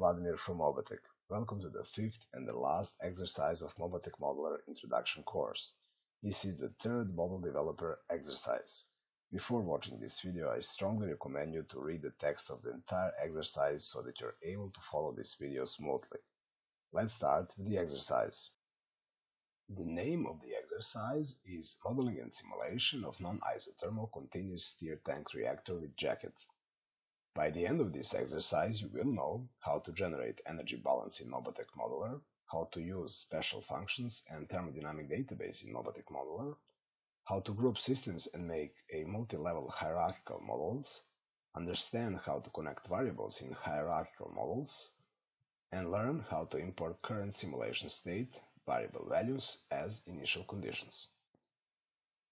Vladimir from Mobatec. Welcome to the fifth and the last exercise of Mobatec Modeller Introduction course. This is the third model developer exercise. Before watching this video, I strongly recommend you to read the text of the entire exercise so that you're able to follow this video smoothly. Let's start with the exercise. The name of the exercise is Modeling and Simulation of Non-Isothermal Continuous Stir Tank Reactor with Jacket. By the end of this exercise, you will know how to generate energy balance in Mobatec Modeller, how to use special functions and thermodynamic database in Mobatec Modeller, how to group systems and make a multi-level hierarchical models, understand how to connect variables in hierarchical models, and learn how to import current simulation state variable values as initial conditions.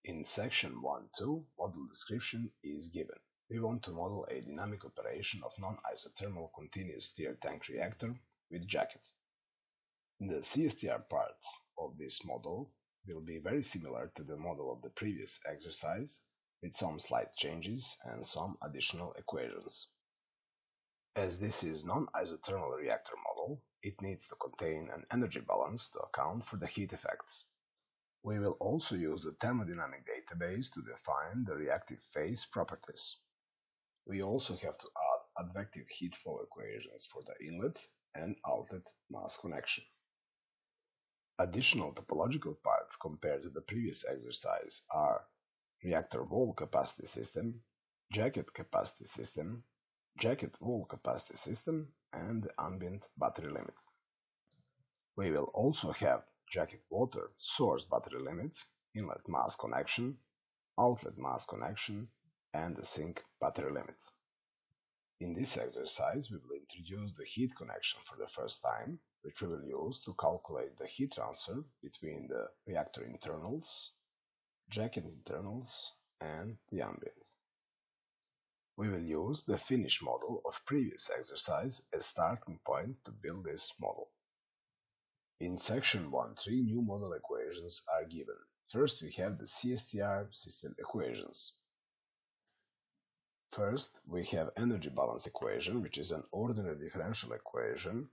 In section 1.2, model description is given. We want to model a dynamic operation of non-isothermal continuous stir tank reactor with jacket. The CSTR part of this model will be very similar to the model of the previous exercise, with some slight changes and some additional equations. As this is non-isothermal reactor model, it needs to contain an energy balance to account for the heat effects. We will also use the thermodynamic database to define the reactive phase properties. We also have to add advective heat flow equations for the inlet and outlet mass connection. Additional topological parts compared to the previous exercise are reactor wall capacity system, jacket capacity system, jacket wall capacity system, and the ambient battery limit. We will also have jacket water source battery limit, inlet mass connection, outlet mass connection, and the sink battery limit. In this exercise, we will introduce the heat connection for the first time, which we will use to calculate the heat transfer between the reactor internals, jacket internals, and the ambient. We will use the finished model of previous exercise as starting point to build this model. In section 1.3, new model equations are given. First, we have the CSTR system equations. First, we have energy balance equation, which is an ordinary differential equation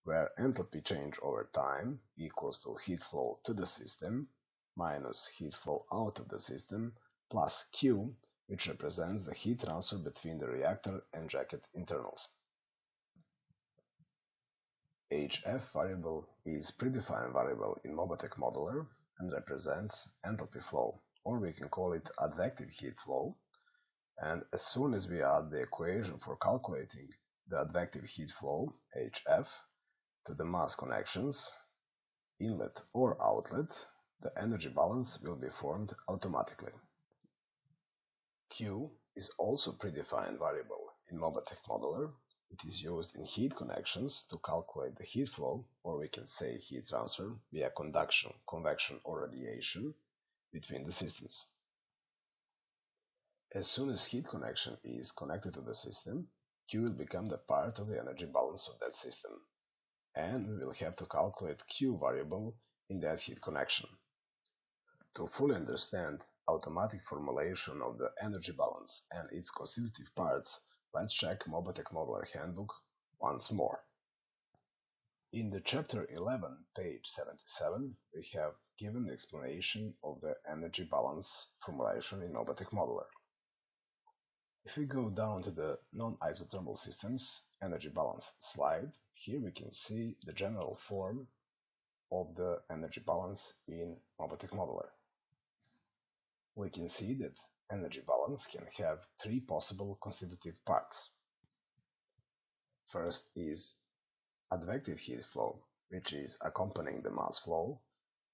where enthalpy change over time equals to heat flow to the system minus heat flow out of the system plus Q, which represents the heat transfer between the reactor and jacket internals. HF variable is predefined variable in Mobatec Modeller and represents enthalpy flow, or we can call it advective heat flow. And as soon as we add the equation for calculating the advective heat flow, HF, to the mass connections, inlet or outlet, the energy balance will be formed automatically. Q is also predefined variable in Mobatec Modeller. It is used in heat connections to calculate the heat flow, or we can say heat transfer, via conduction, convection, or radiation between the systems. As soon as heat connection is connected to the system, Q will become the part of the energy balance of that system, and we will have to calculate Q variable in that heat connection. To fully understand automatic formulation of the energy balance and its constitutive parts, let's check Mobatec Modeller Handbook once more. In the chapter 11, page 77, we have given explanation of the energy balance formulation in Mobatec Modeller. If we go down to the non-isothermal systems energy balance slide, here we can see the general form of the energy balance in Mobatec Modeller. We can see that energy balance can have three possible constitutive parts. First is advective heat flow, which is accompanying the mass flow.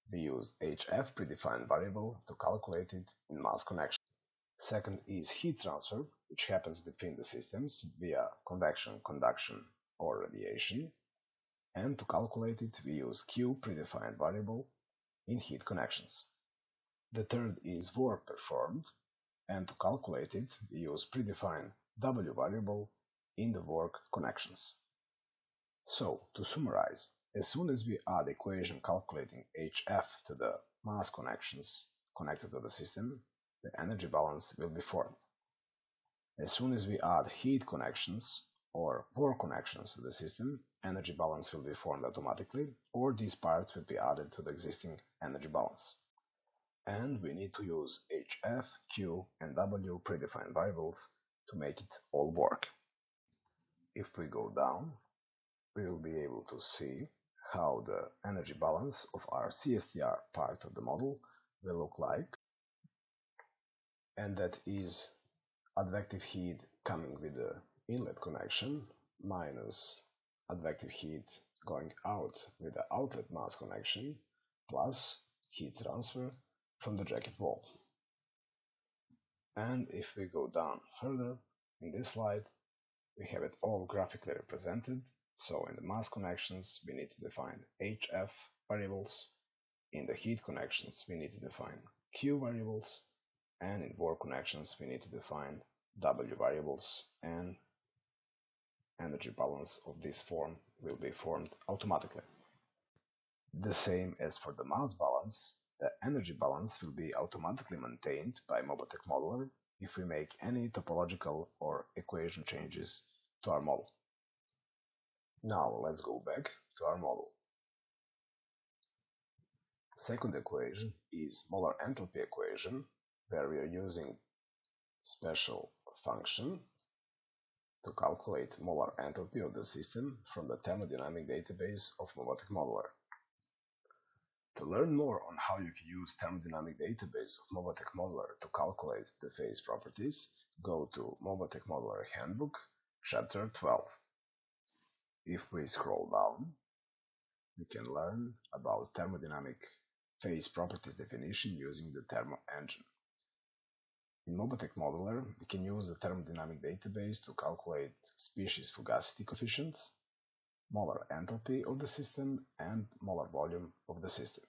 We use HF predefined variable to calculate it in mass connection. Second is heat transfer, which happens between the systems via convection, conduction, or radiation. And to calculate it, we use Q predefined variable in heat connections. The third is work performed, and to calculate it, we use predefined W variable in the work connections. So, to summarize, as soon as we add equation calculating HF to the mass connections connected to the system, the energy balance will be formed. As soon as we add heat connections or poor connections to the system, energy balance will be formed automatically, or these parts will be added to the existing energy balance. And we need to use HF, Q, and W predefined variables to make it all work. If we go down, we will be able to see how the energy balance of our CSTR part of the model will look like, and that is advective heat coming with the inlet connection minus advective heat going out with the outlet mass connection plus heat transfer from the jacket wall. And if we go down further in this slide, we have it all graphically represented. So in the mass connections, we need to define HF variables. In the heat connections, we need to define Q variables. And in work connections, we need to define W variables, and energy balance of this form will be formed automatically. The same as for the mass balance, the energy balance will be automatically maintained by Mobatec Modeller if we make any topological or equation changes to our model. Now let's go back to our model. Second equation is molar enthalpy equation, where we are using special function to calculate molar enthalpy of the system from the thermodynamic database of Mobatec Modeller. To learn more on how you can use thermodynamic database of Mobatec Modeller to calculate the phase properties, go to Mobatec Modeller Handbook, Chapter 12. If we scroll down, we can learn about thermodynamic phase properties definition using the THERMO engine. In Mobatec Modeller, we can use the thermodynamic database to calculate species fugacity coefficients, molar enthalpy of the system, and molar volume of the system.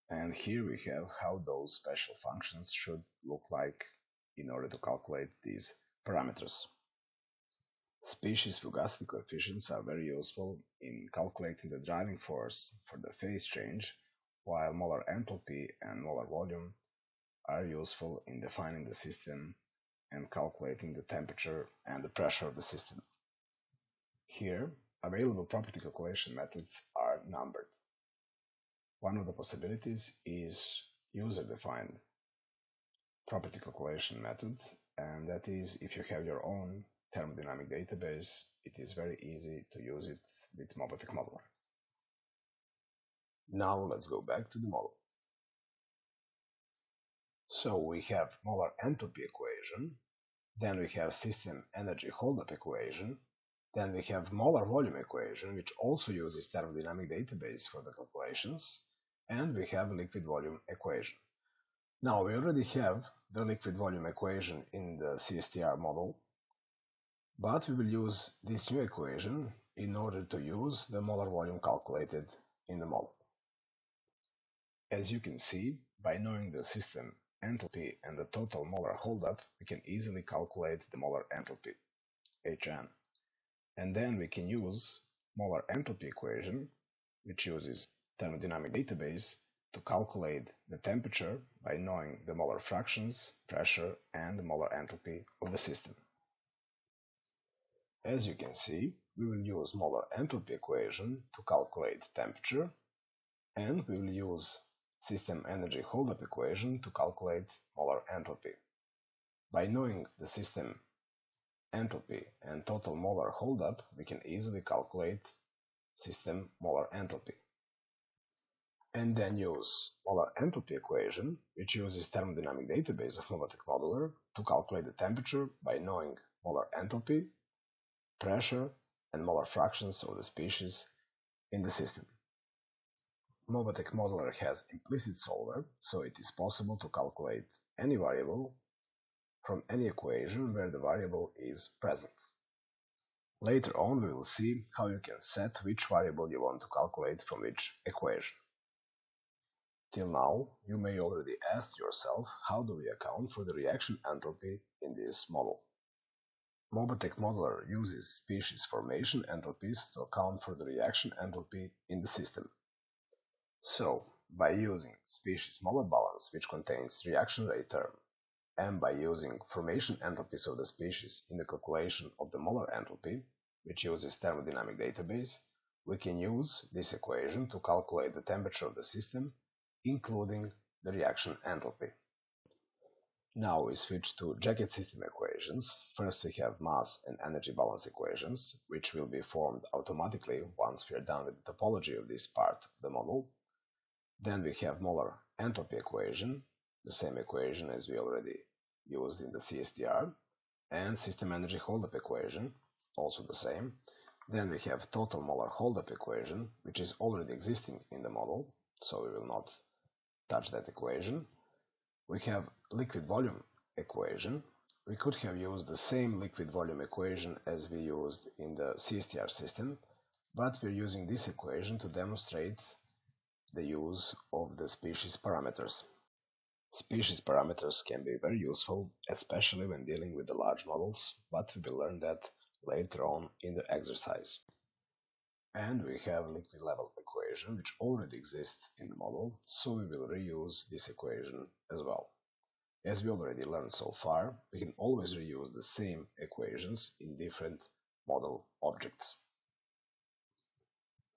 And here we have how those special functions should look like in order to calculate these parameters. Species fugacity coefficients are very useful in calculating the driving force for the phase change, while molar enthalpy and molar volume are useful in defining the system and calculating the temperature and the pressure of the system. Here, available property calculation methods are numbered. One of the possibilities is user-defined property calculation method, and that is if you have your own thermodynamic database, it is very easy to use it with Mobatec Modeller. Now let's go back to the model. So we have molar enthalpy equation, then we have system energy holdup equation, then we have molar volume equation, which also uses thermodynamic database for the calculations, and we have liquid volume equation. Now we already have the liquid volume equation in the CSTR model, but we will use this new equation in order to use the molar volume calculated in the model. As you can see, by knowing the system enthalpy and the total molar holdup, we can easily calculate the molar enthalpy, Hn. And then we can use molar enthalpy equation, which uses thermodynamic database, to calculate the temperature by knowing the molar fractions, pressure, and the molar enthalpy of the system. As you can see, we will use molar enthalpy equation to calculate temperature, and we will use system energy holdup equation to calculate molar enthalpy. By knowing the system enthalpy and total molar holdup, we can easily calculate system molar enthalpy. And then use molar enthalpy equation, which uses thermodynamic database of Mobatec Modeller, to calculate the temperature by knowing molar enthalpy, pressure, and molar fractions of the species in the system. Mobatec Modeller has implicit solver, so it is possible to calculate any variable from any equation where the variable is present. Later on we will see how you can set which variable you want to calculate from which equation. Till now, you may already ask yourself how do we account for the reaction enthalpy in this model. Mobatec Modeller uses species formation enthalpies to account for the reaction enthalpy in the system. So, by using species molar balance, which contains reaction rate term, And by using formation enthalpies of the species in the calculation of the molar enthalpy, which uses thermodynamic database, we can use this equation to calculate the temperature of the system, including the reaction enthalpy. Now we switch to jacket system equations. First we have mass and energy balance equations, which will be formed automatically once we are done with the topology of this part of the model. Then we have molar enthalpy equation, the same equation as we already used in the CSTR, and system energy holdup equation, also the same. Then we have total molar holdup equation, which is already existing in the model, so we will not touch that equation. We have liquid volume equation. We could have used the same liquid volume equation as we used in the CSTR system, but we're using this equation to demonstrate the use of the species parameters. Species parameters can be very useful, especially when dealing with the large models, but we will learn that later on in the exercise. And we have liquid level equation, which already exists in the model, so we will reuse this equation as well. As we already learned so far, we can always reuse the same equations in different model objects.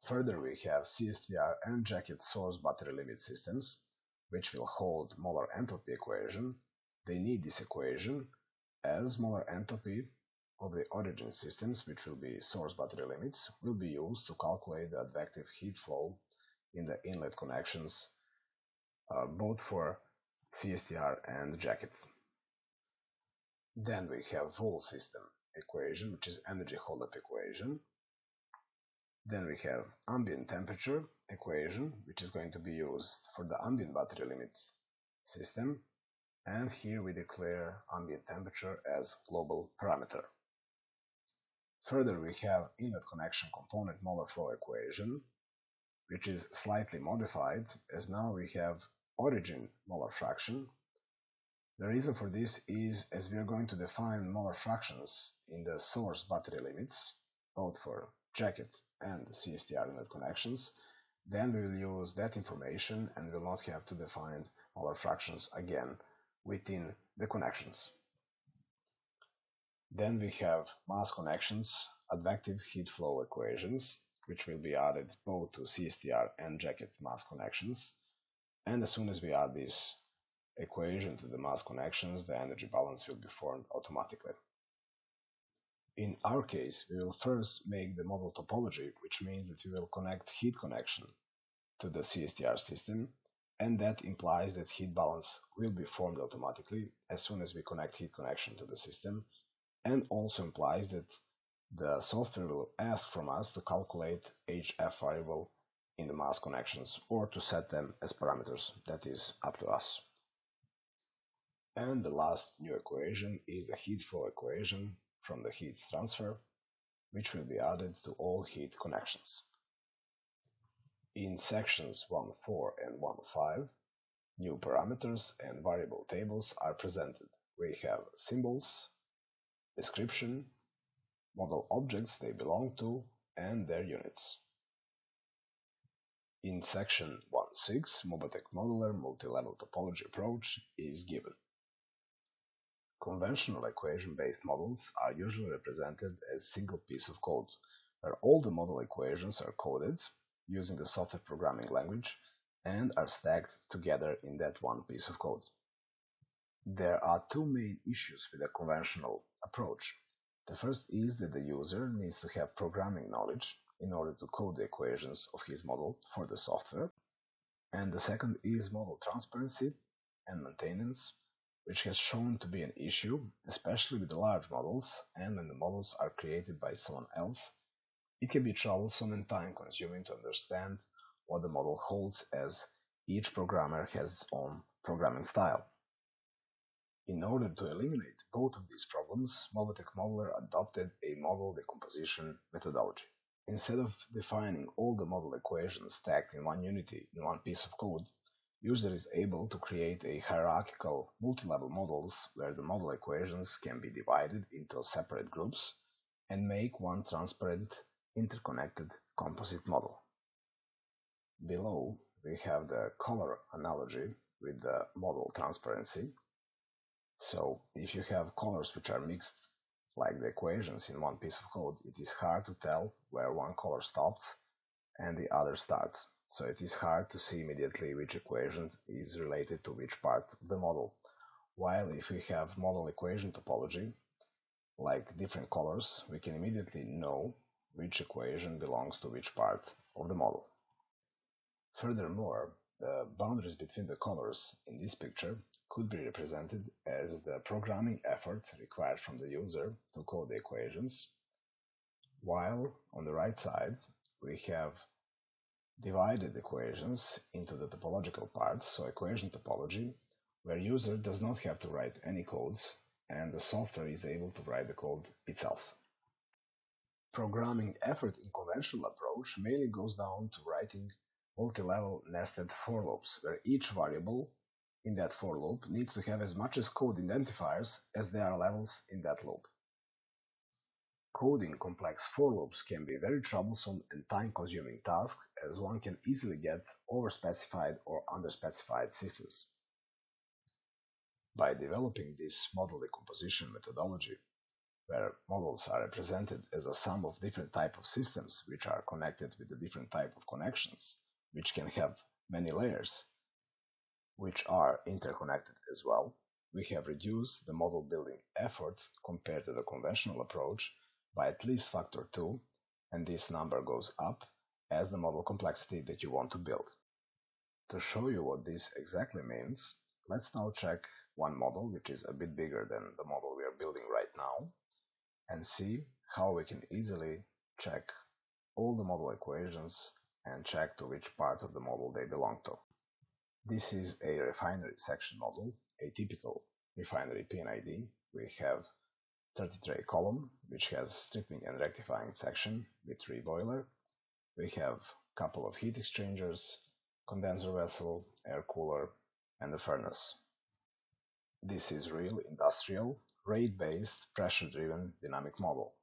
Further, we have CSTR and jacket source battery limit systems, which will hold molar enthalpy equation. They need this equation as molar enthalpy of the origin systems, which will be source battery limits, will be used to calculate the advective heat flow in the inlet connections, both for CSTR and jacket. Then we have Vol system equation, which is energy holdup equation. Then we have ambient temperature equation, which is going to be used for the ambient battery limit system. And here we declare ambient temperature as global parameter. Further, we have inlet connection component molar flow equation, which is slightly modified, as now we have origin molar fraction. The reason for this is as we are going to define molar fractions in the source battery limits, both for jacket and CSTR inlet connections, then we will use that information and will not have to define molar fractions again within the connections. Then we have mass connections, advective heat flow equations, which will be added both to CSTR and jacket mass connections. And as soon as we add this equation to the mass connections, the energy balance will be formed automatically. In our case, we will first make the model topology, which means that we will connect heat connection to the CSTR system, and that implies that heat balance will be formed automatically as soon as we connect heat connection to the system, and also implies that the software will ask from us to calculate HF variable in the mass connections or to set them as parameters. That is up to us. And the last new equation is the heat flow equation from the heat transfer, which will be added to all heat connections. In sections 1.4 and 1.5, new parameters and variable tables are presented. We have symbols, description, model objects they belong to, and their units. In section 1.6, Mobatec Modeller multi-level topology approach is given. Conventional equation-based models are usually represented as a single piece of code, where all the model equations are coded using the software programming language and are stacked together in that one piece of code. There are two main issues with a conventional approach. The first is that the user needs to have programming knowledge in order to code the equations of his model for the software. And the second is model transparency and maintenance, which has shown to be an issue, especially with the large models, and when the models are created by someone else, it can be troublesome and time-consuming to understand what the model holds, as each programmer has its own programming style. In order to eliminate both of these problems, Mobatec Modeller adopted a model decomposition methodology. Instead of defining all the model equations stacked in one unity in one piece of code, user is able to create a hierarchical multi-level models where the model equations can be divided into separate groups and make one transparent, interconnected composite model. Below, we have the color analogy with the model transparency. So if you have colors which are mixed, like the equations in one piece of code, it is hard to tell where one color stops and the other starts. So it is hard to see immediately which equation is related to which part of the model. While if we have model equation topology, like different colors, we can immediately know which equation belongs to which part of the model. Furthermore, the boundaries between the colors in this picture could be represented as the programming effort required from the user to code the equations, while on the right side we have divided equations into the topological parts, so equation topology, where user does not have to write any codes and the software is able to write the code itself. Programming effort in conventional approach mainly goes down to writing multi-level nested for loops, where each variable in that for loop needs to have as much as code identifiers as there are levels in that loop. Coding complex for loops can be very troublesome and time-consuming task, as one can easily get overspecified or underspecified systems. By developing this model decomposition methodology, where models are represented as a sum of different types of systems which are connected with a different type of connections, which can have many layers, which are interconnected as well, we have reduced the model building effort compared to the conventional approach by at least factor 2, and this number goes up as the model complexity that you want to build. To show you what this exactly means, let's now check one model which is a bit bigger than the model we are building right now, and see how we can easily check all the model equations and check to which part of the model they belong to. This is a refinery section model, a typical refinery PNID. We have 30-tray column, which has stripping and rectifying section with 3 boiler. We have a couple of heat exchangers, condenser vessel, air cooler, and a furnace. This is real industrial, rate-based, pressure-driven dynamic model.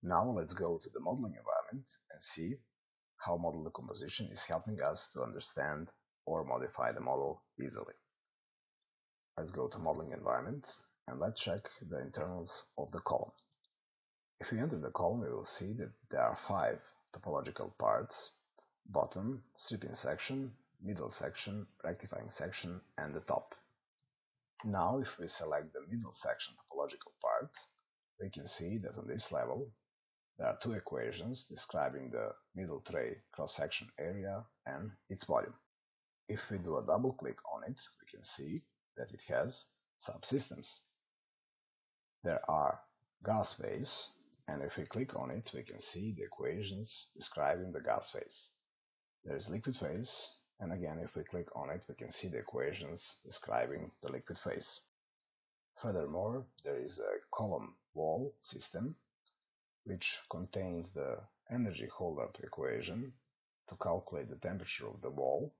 Now let's go to the modeling environment and see how model decomposition is helping us to understand or modify the model easily. Let's go to modeling environment and let's check the internals of the column. If we enter the column, we will see that there are 5 topological parts: bottom, stripping section, middle section, rectifying section, and the top. Now if we select the middle section topological part, we can see that on this level there are 2 equations describing the middle tray cross-section area and its volume. If we do a double click on it, we can see that it has subsystems. There are gas phase, and if we click on it, we can see the equations describing the gas phase. There is liquid phase, and again, if we click on it, we can see the equations describing the liquid phase. Furthermore, there is a column wall system, which contains the energy holdup equation to calculate the temperature of the wall,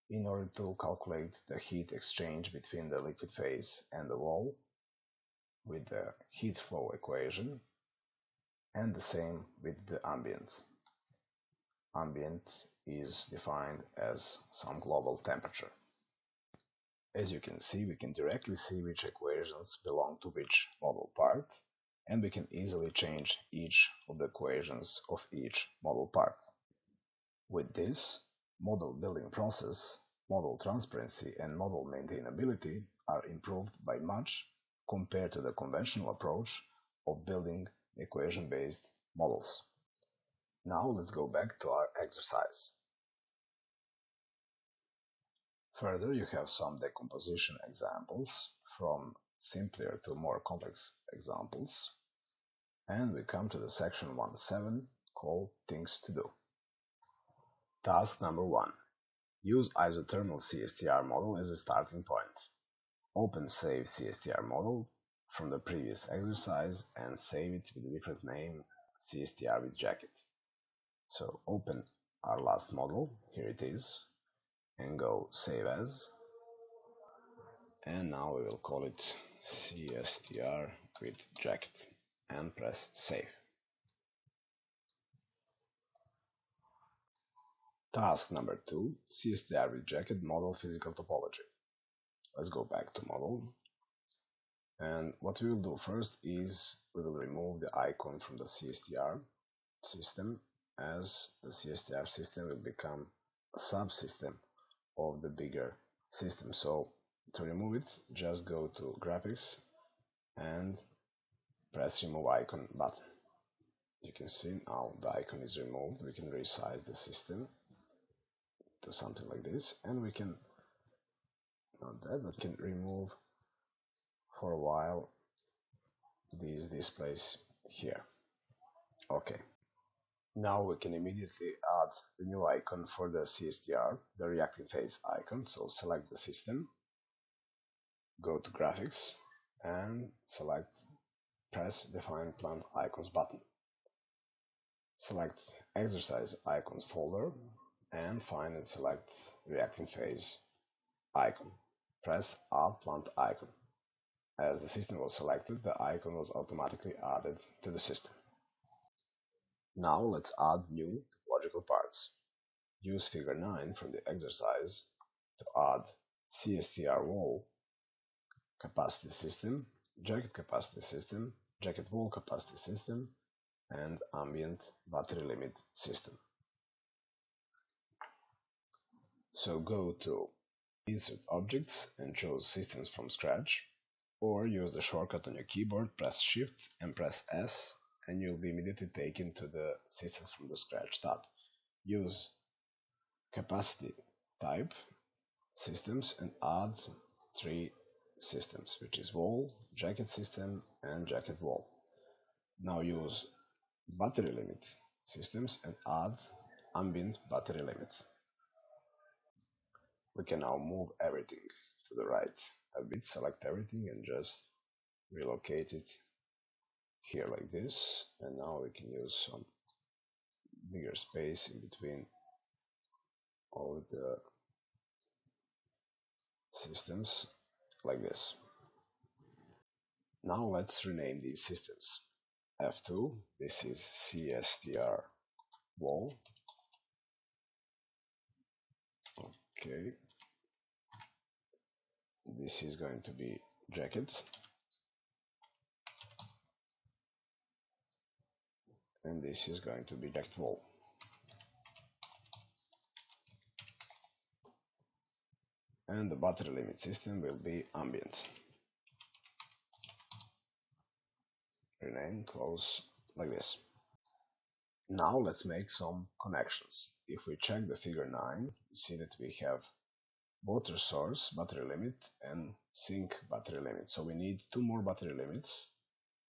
in order to calculate the heat exchange between the liquid phase and the wall with the heat flow equation, and the same with the ambient. Ambient is defined as some global temperature. As you can see, we can directly see which equations belong to which model part, and we can easily change each of the equations of each model part. With this, model building process, model transparency, and model maintainability are improved by much compared to the conventional approach of building equation-based models. Now let's go back to our exercise. Further, you have some decomposition examples, from simpler to more complex examples, and we come to the section 1.7 called Things to Do. Task number 1. Use Isothermal CSTR model as a starting point. Open Save CSTR model from the previous exercise and save it with a different name, CSTRwJ. So open our last model, here it is, and go Save As. And now we will call it CSTRwJ and press Save. Task number 2, CSTRwJ model physical topology. Let's go back to model. And what we will do first is we will remove the icon from the CSTR system, as the CSTR system will become a subsystem of the bigger system. So to remove it, just go to graphics and press remove icon button. You can see now the icon is removed. We can resize the system to something like this, and we can, not that, but can remove for a while these displays here. Okay. Now we can immediately add the new icon for the CSTR, the reacting phase icon. So select the system, go to graphics, and press define plant icons button. Select exercise icons folder and find and select reacting phase icon. Press add plant icon. As the system was selected, the icon was automatically added to the system. Now let's add new topological parts. Use figure 9 from the exercise to add CSTRwJ capacity system, jacket capacity system, jacket wall capacity system, and ambient battery limit system. So go to Insert Objects and choose Systems from Scratch, or use the shortcut on your keyboard, press Shift and press S, and you'll be immediately taken to the Systems from the Scratch tab. Use Capacity type Systems and add 3 systems, which is wall, jacket system, and jacket wall. Now use battery limit systems and add ambient battery limit. We can now move everything to the right a bit, select everything and just relocate it here like this, and now we can use some bigger space in between all the systems like this. Now let's rename these systems. F2, this is CSTR wall. Okay, this is going to be jacket, and this is going to be jacket wall. And the battery limit system will be ambient. Rename, close, like this. Now let's make some connections. If we check the figure 9, you see that we have water source battery limit and sink battery limit. So we need 2 more battery limits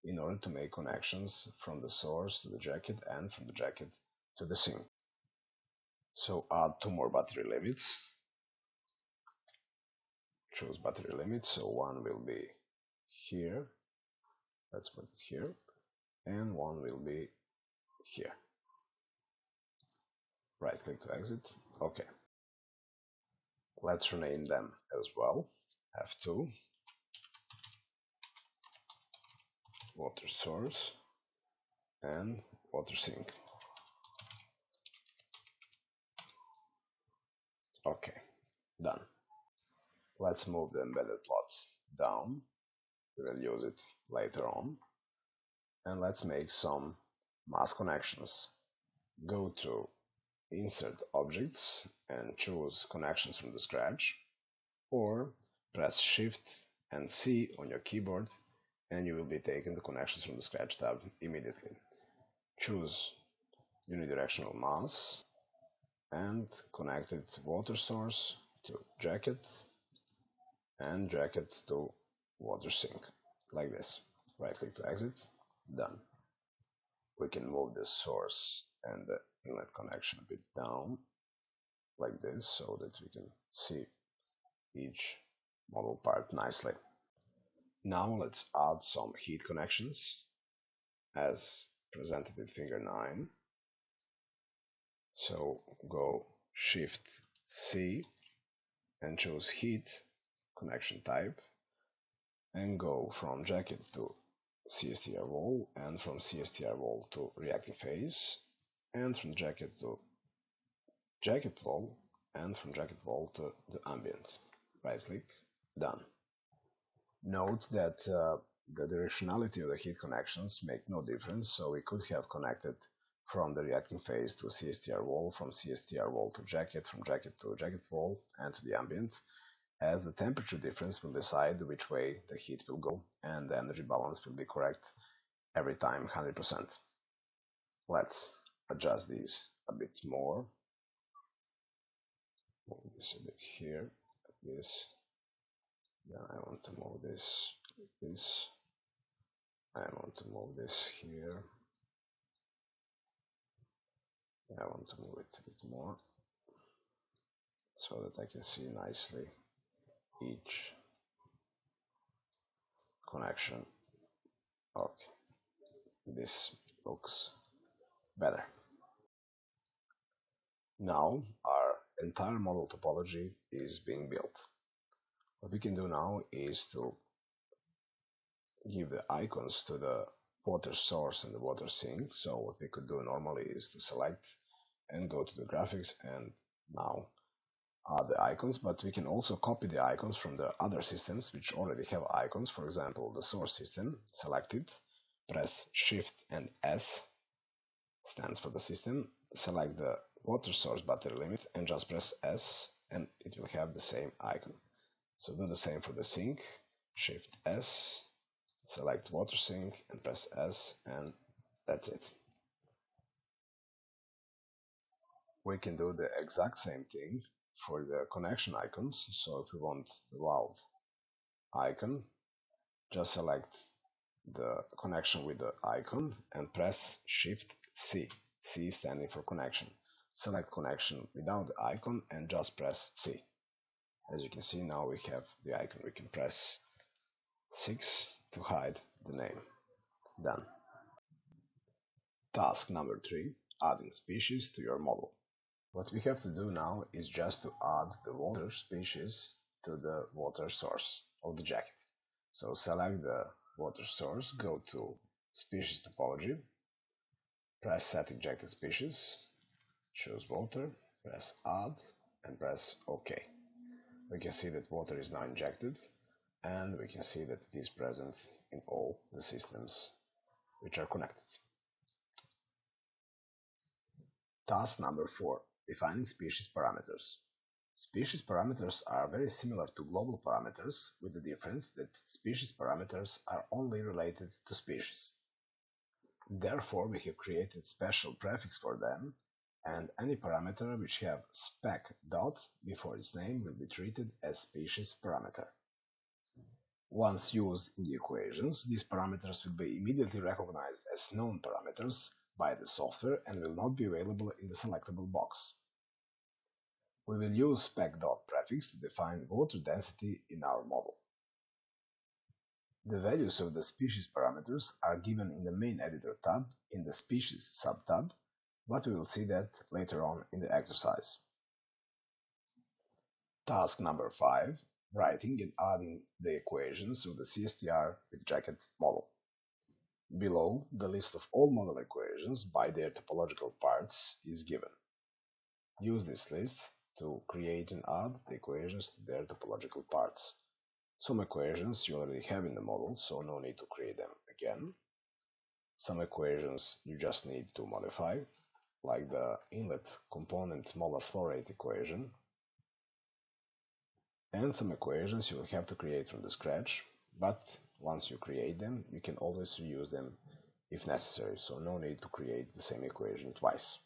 in order to make connections from the source to the jacket and from the jacket to the sink. So add 2 more battery limits. Choose battery limit, so one will be here. Let's put it here. And one will be here. Right click to exit. Okay. Let's rename them as well. F2, water source, and water sink. Okay, done. Let's move the embedded plots down. We will use it later on. And let's make some mass connections. Go to Insert Objects and choose Connections from the Scratch, or press Shift and C on your keyboard and you will be taken to Connections from the Scratch tab immediately. Choose unidirectional mass and connect it water source to jacket and jacket to water sink, like this. Right click to exit. Done. We can move the source and the inlet connection a bit down like this so that we can see each model part nicely. Now let's add some heat connections as presented in figure 9. So go Shift C and choose heat connection type and go from jacket to CSTRwJ and from CSTRwJ to reacting phase and from jacket to jacket wall and from jacket wall to the ambient. Right click Done. Note that the directionality of the heat connections make no difference, so we could have connected from the reacting phase to CSTR wall, from CSTR wall to jacket, from jacket to jacket wall, and to the ambient, as the temperature difference will decide which way the heat will go, and the energy balance will be correct every time 100%. Let's adjust these a bit more. Move this a bit here, this. Then I want to move this. I want to move this here. I want to move it a bit more so that I can see nicely each connection. Okay, this looks better. Now our entire model topology is being built. What we can do now is to give the icons to the water source and the water sink. So what we could do normally is to select and go to the graphics and now add the icons, but we can also copy the icons from the other systems which already have icons. For example, the source system, select it, press Shift and S, stands for the system, select the water source battery limit and just press S and it will have the same icon. So do the same for the sink, Shift S, select water sink and press S, and that's it. We can do the exact same thing for the connection icons. So if we want the valve icon, just select the connection with the icon and press Shift C, C standing for connection. Select connection without the icon and just press C. As you can see, now we have the icon. We can press 6 to hide the name. Done. Task number 3, adding species to your model. What we have to do now is just to add the water species to the water source of the jacket. So select the water source, go to species topology, press set injected species, choose water, press add and press OK. We can see that water is now injected and we can see that it is present in all the systems which are connected. Task number 4, defining species parameters. Species parameters are very similar to global parameters, with the difference that species parameters are only related to species. Therefore, we have created special prefix for them, and any parameter which have spec dot before its name will be treated as species parameter. Once used in the equations, these parameters will be immediately recognized as known parameters by the software and will not be available in the selectable box. We will use spec.prefix to define water density in our model. The values of the species parameters are given in the main editor tab in the species subtab, but we will see that later on in the exercise. Task number 5, writing and adding the equations of the CSTR with jacket model. Below, the list of all model equations by their topological parts is given. Use this list to create and add the equations to their topological parts. Some equations you already have in the model, so no need to create them again. Some equations you just need to modify, like the inlet component molar flow rate equation. And some equations you will have to create from the scratch, but once you create them, you can always reuse them if necessary, so no need to create the same equation twice.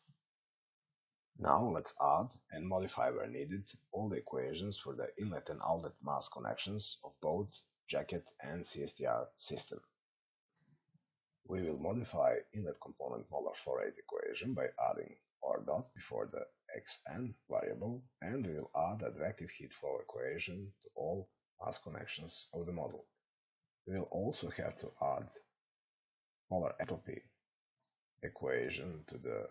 Now let's add and modify where needed all the equations for the inlet and outlet mass connections of both jacket and CSTR system. We will modify inlet component molar flow rate equation by adding R dot before the xn variable, and we will add the advective heat flow equation to all mass connections of the model. We will also have to add molar enthalpy equation to the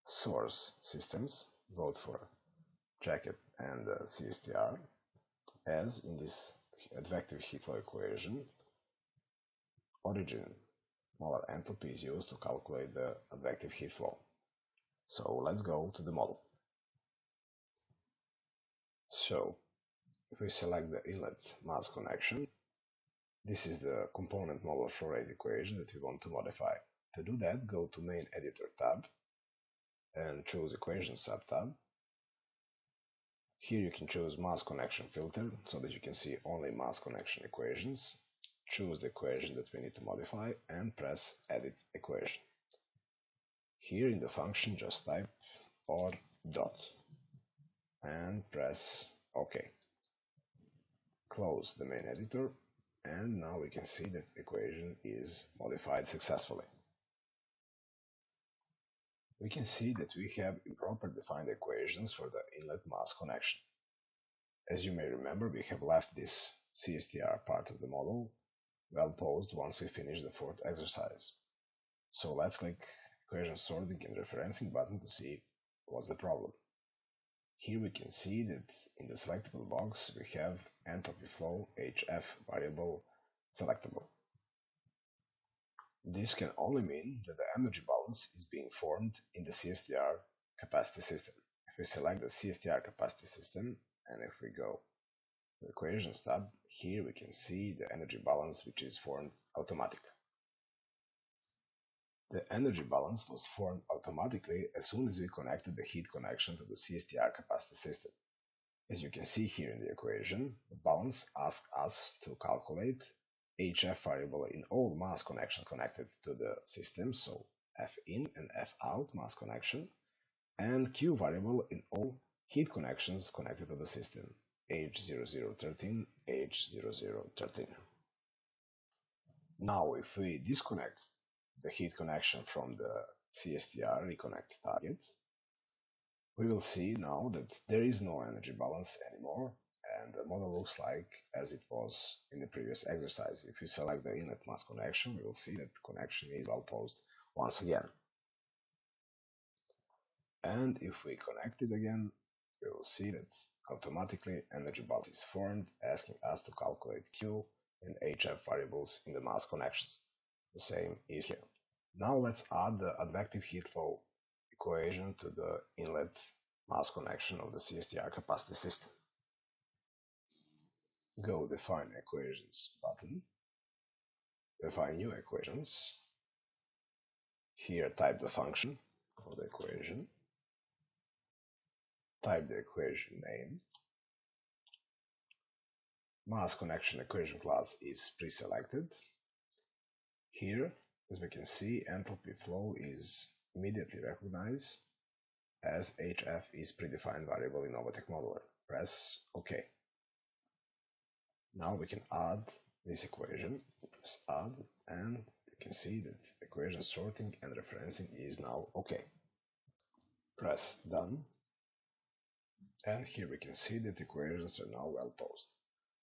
source systems, both for jacket and CSTR, as in this advective heat flow equation, origin molar enthalpy is used to calculate the advective heat flow. So let's go to the model. So If we select the inlet mass connection, this is the component molar flow rate equation that we want to modify. To do that, go to Main Editor tab and choose Equations subtab. Here you can choose Mass Connection Filter so that you can see only mass connection equations. Choose the equation that we need to modify and press Edit Equation. Here in the function just type or dot and press OK. Close the main editor, and now we can see that the equation is modified successfully. We can see that we have improper defined equations for the inlet mass connection. As you may remember, we have left this CSTR part of the model well posed once we finish the fourth exercise. So let's click Equation Sorting and Referencing button to see what's the problem. Here we can see that in the selectable box we have entropy flow HF variable selectable. This can only mean that the energy balance is being formed in the CSTR capacity system. If we select the CSTR capacity system and if we go to the Equations tab, here we can see the energy balance which is formed automatically. The energy balance was formed automatically as soon as we connected the heat connection to the CSTR capacity system. As you can see here in the equation, the balance asks us to calculate HF variable in all mass connections connected to the system, so F in and F out mass connection, and Q variable in all heat connections connected to the system, H0013, H0013. Now if we disconnect the heat connection from the CSTR reconnect target, we will see now that there is no energy balance anymore, and the model looks like as it was in the previous exercise. If we select the inlet mass connection, we will see that the connection is well posed once again. And if we connect it again, we will see that automatically energy balance is formed, asking us to calculate Q and HF variables in the mass connections. The same is here. Now let's add the advective heat flow equation to the inlet mass connection of the CSTR capacity system. Go Define Equations button, define new equations. Here type the function for the equation, type the equation name. Mass connection equation class is pre-selected. Here, as we can see, enthalpy flow is immediately recognized as HF is predefined variable in Mobatec Modeller. Press OK. Now we can add this equation. Press Add, and you can see that equation sorting and referencing is now OK. Press Done, and here we can see that equations are now well posed.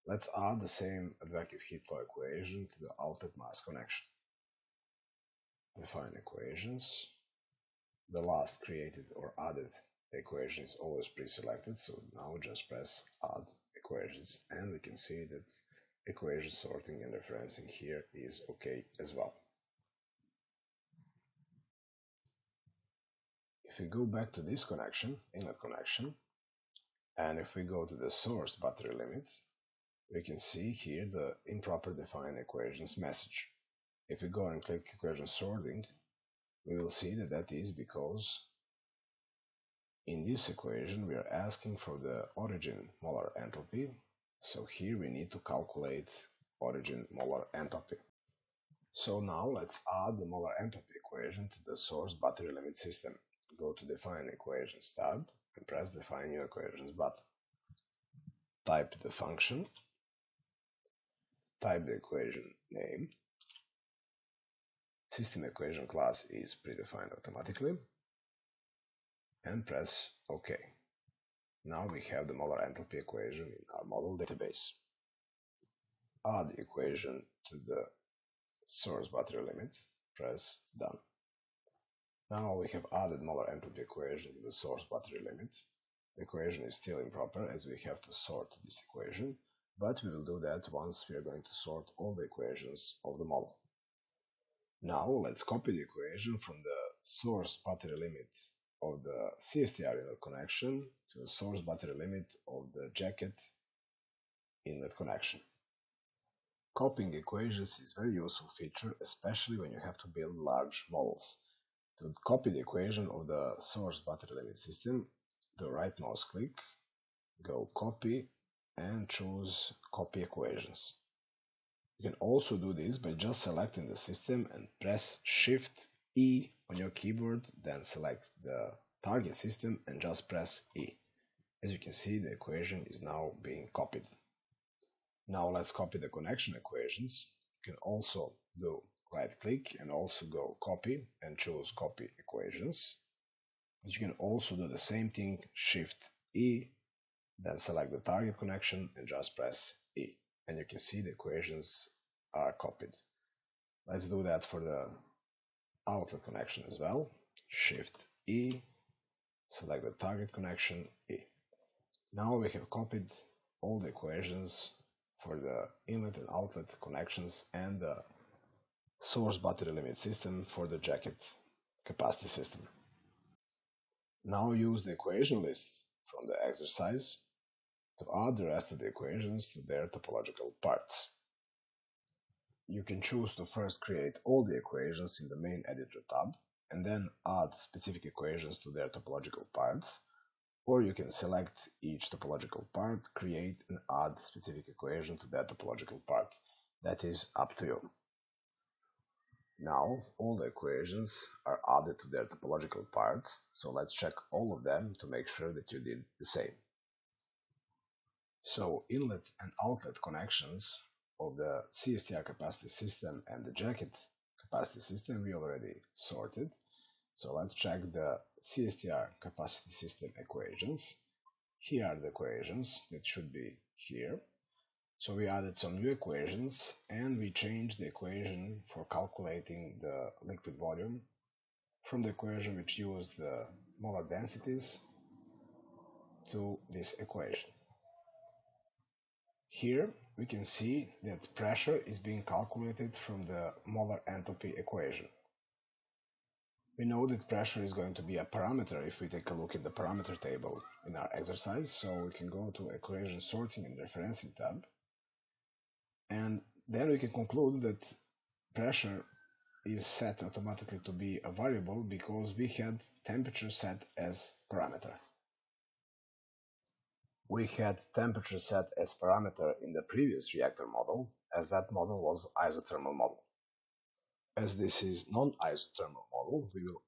Let's add the same advective heat flow equation to the outlet mass connection. Define equations. The last created or added equation is always pre-selected, so now just press Add Equations, and we can see that equation sorting and referencing here is OK as well. If we go back to this connection, inlet connection, and if we go to the source battery limit, we can see here the improper defined equations message. If we go and click equation sorting, we will see that that is because in this equation we are asking for the origin molar enthalpy, so here we need to calculate origin molar enthalpy. So now let's add the molar enthalpy equation to the source battery limit system. Go to Define Equations tab and press Define New Equations button. Type the function, type the equation name. System equation class is predefined automatically, and press OK. Now we have the molar enthalpy equation in our model database. Add the equation to the source battery limit, press Done. Now we have added molar enthalpy equation to the source battery limit. The equation is still improper as we have to sort this equation, but we will do that once we are going to sort all the equations of the model. Now let's copy the equation from the source battery limit of the CSTR inlet connection to the source battery limit of the jacket inlet connection. Copying equations is a very useful feature, especially when you have to build large models. To copy the equation of the source battery limit system, do right mouse click, go copy, and choose copy equations. You can also do this by just selecting the system and press Shift E on your keyboard, then select the target system and just press E. As you can see, the equation is now being copied. Now let's copy the connection equations. You can also do right click and also go copy and choose copy equations. But you can also do the same thing, Shift E, then select the target connection and just press E. And you can see the equations are copied. Let's do that for the outlet connection as well. Shift E, select the target connection, E. Now we have copied all the equations for the inlet and outlet connections and the source battery limit system for the jacket capacity system. Now use the equation list from the exercise to add the rest of the equations to their topological parts. You can choose to first create all the equations in the main editor tab and then add specific equations to their topological parts, or you can select each topological part, create and add specific equation to that topological part. That is up to you. Now all the equations are added to their topological parts, so let's check all of them to make sure that you did the same. So inlet and outlet connections of the CSTR capacity system and the jacket capacity system we already sorted. So let's check the CSTR capacity system equations. Here are the equations that should be here. So we added some new equations and we changed the equation for calculating the liquid volume from the equation which used the molar densities to this equation. Here we can see that pressure is being calculated from the molar enthalpy equation. We know that pressure is going to be a parameter if we take a look at the parameter table in our exercise, so we can go to equation sorting and referencing tab, and then we can conclude that pressure is set automatically to be a variable because we had temperature set as parameter. We had temperature set as parameter in the previous reactor model, as that model was isothermal model. As this is non-isothermal model, we will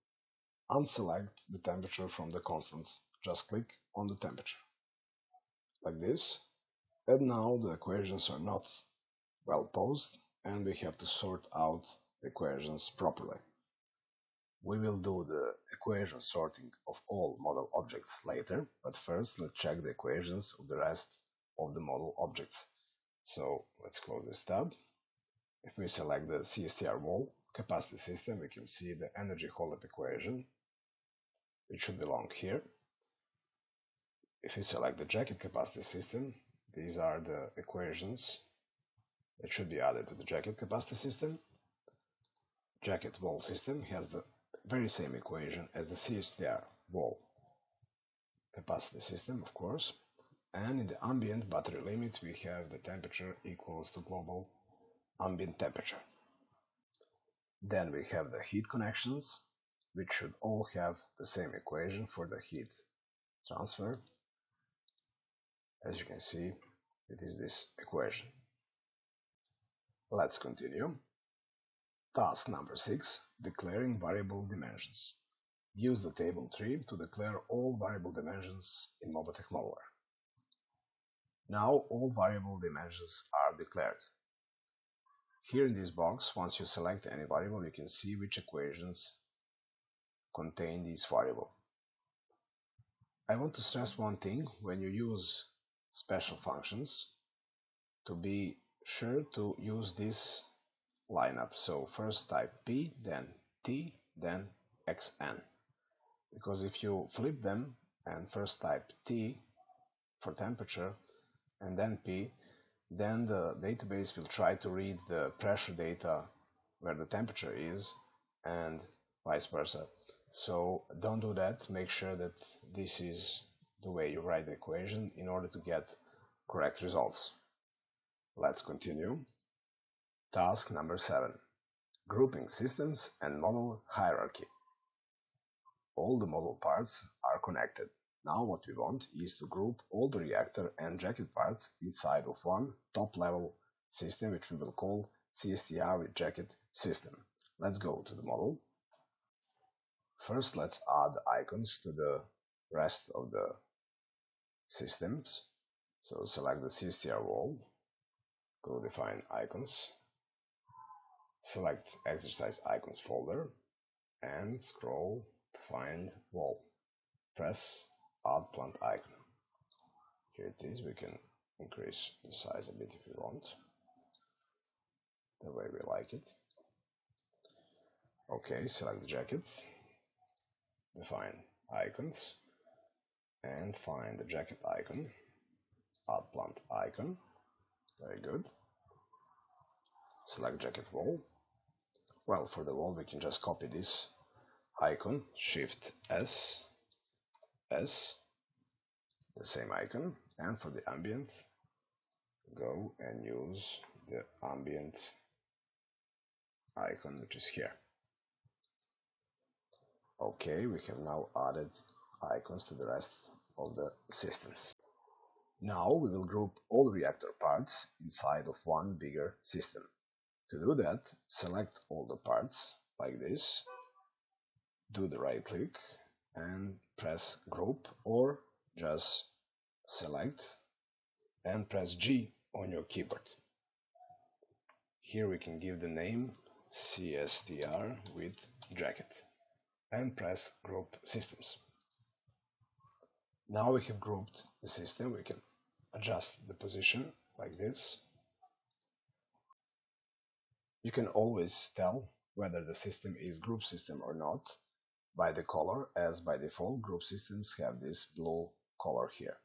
unselect the temperature from the constants. Just click on the temperature, like this. And now the equations are not well posed, and we have to sort out the equations properly. We will do the equation sorting of all model objects later, but first let's check the equations of the rest of the model objects. So let's close this tab. If we select the CSTRwJ capacity system, we can see the energy holdup equation, which should belong here. If we select the jacket capacity system, these are the equations that should be added to the jacket capacity system. Jacket wall system has the very same equation as the CSTRwJ capacity system, of course. And in the ambient battery limit, we have the temperature equals to global ambient temperature. Then we have the heat connections, which should all have the same equation for the heat transfer. As you can see, it is this equation. Let's continue. Task number 6, declaring variable dimensions. Use the table tree to declare all variable dimensions in Mobatec Modeller. Now all variable dimensions are declared. Here in this box, once you select any variable, you can see which equations contain this variable. I want to stress one thing: when you use special functions, to be sure to use this lineup. So first type P, then T, then XN. Because if you flip them and first type T for temperature and then P, then the database will try to read the pressure data where the temperature is and vice versa. So don't do that. Make sure that this is the way you write the equation in order to get correct results. Let's continue. Task number 7. Grouping systems and model hierarchy. All the model parts are connected. Now what we want is to group all the reactor and jacket parts inside of one top-level system, which we will call CSTRwJ system. Let's go to the model. First, let's add icons to the rest of the systems. So select the CSTR wall, go define icons, select exercise icons folder, and scroll to find wall. Press add plant icon. Here it is. We can increase the size a bit if we want, the way we like it. Okay, select the jacket, define icons, and find the jacket icon, add plant icon. Very good. Select jacket wall. Well, for the wall we can just copy this icon, Shift S, the same icon, and for the ambient, go and use the ambient icon, which is here. Okay, we have now added icons to the rest of the systems. Now we will group all reactor parts inside of one bigger system. To do that, select all the parts like this, do the right click and press group, or just select and press G on your keyboard. Here we can give the name CSTR with jacket and press group systems. Now we have grouped the system. We can adjust the position like this. You can always tell whether the system is group system or not by the color, as by default group systems have this blue color here.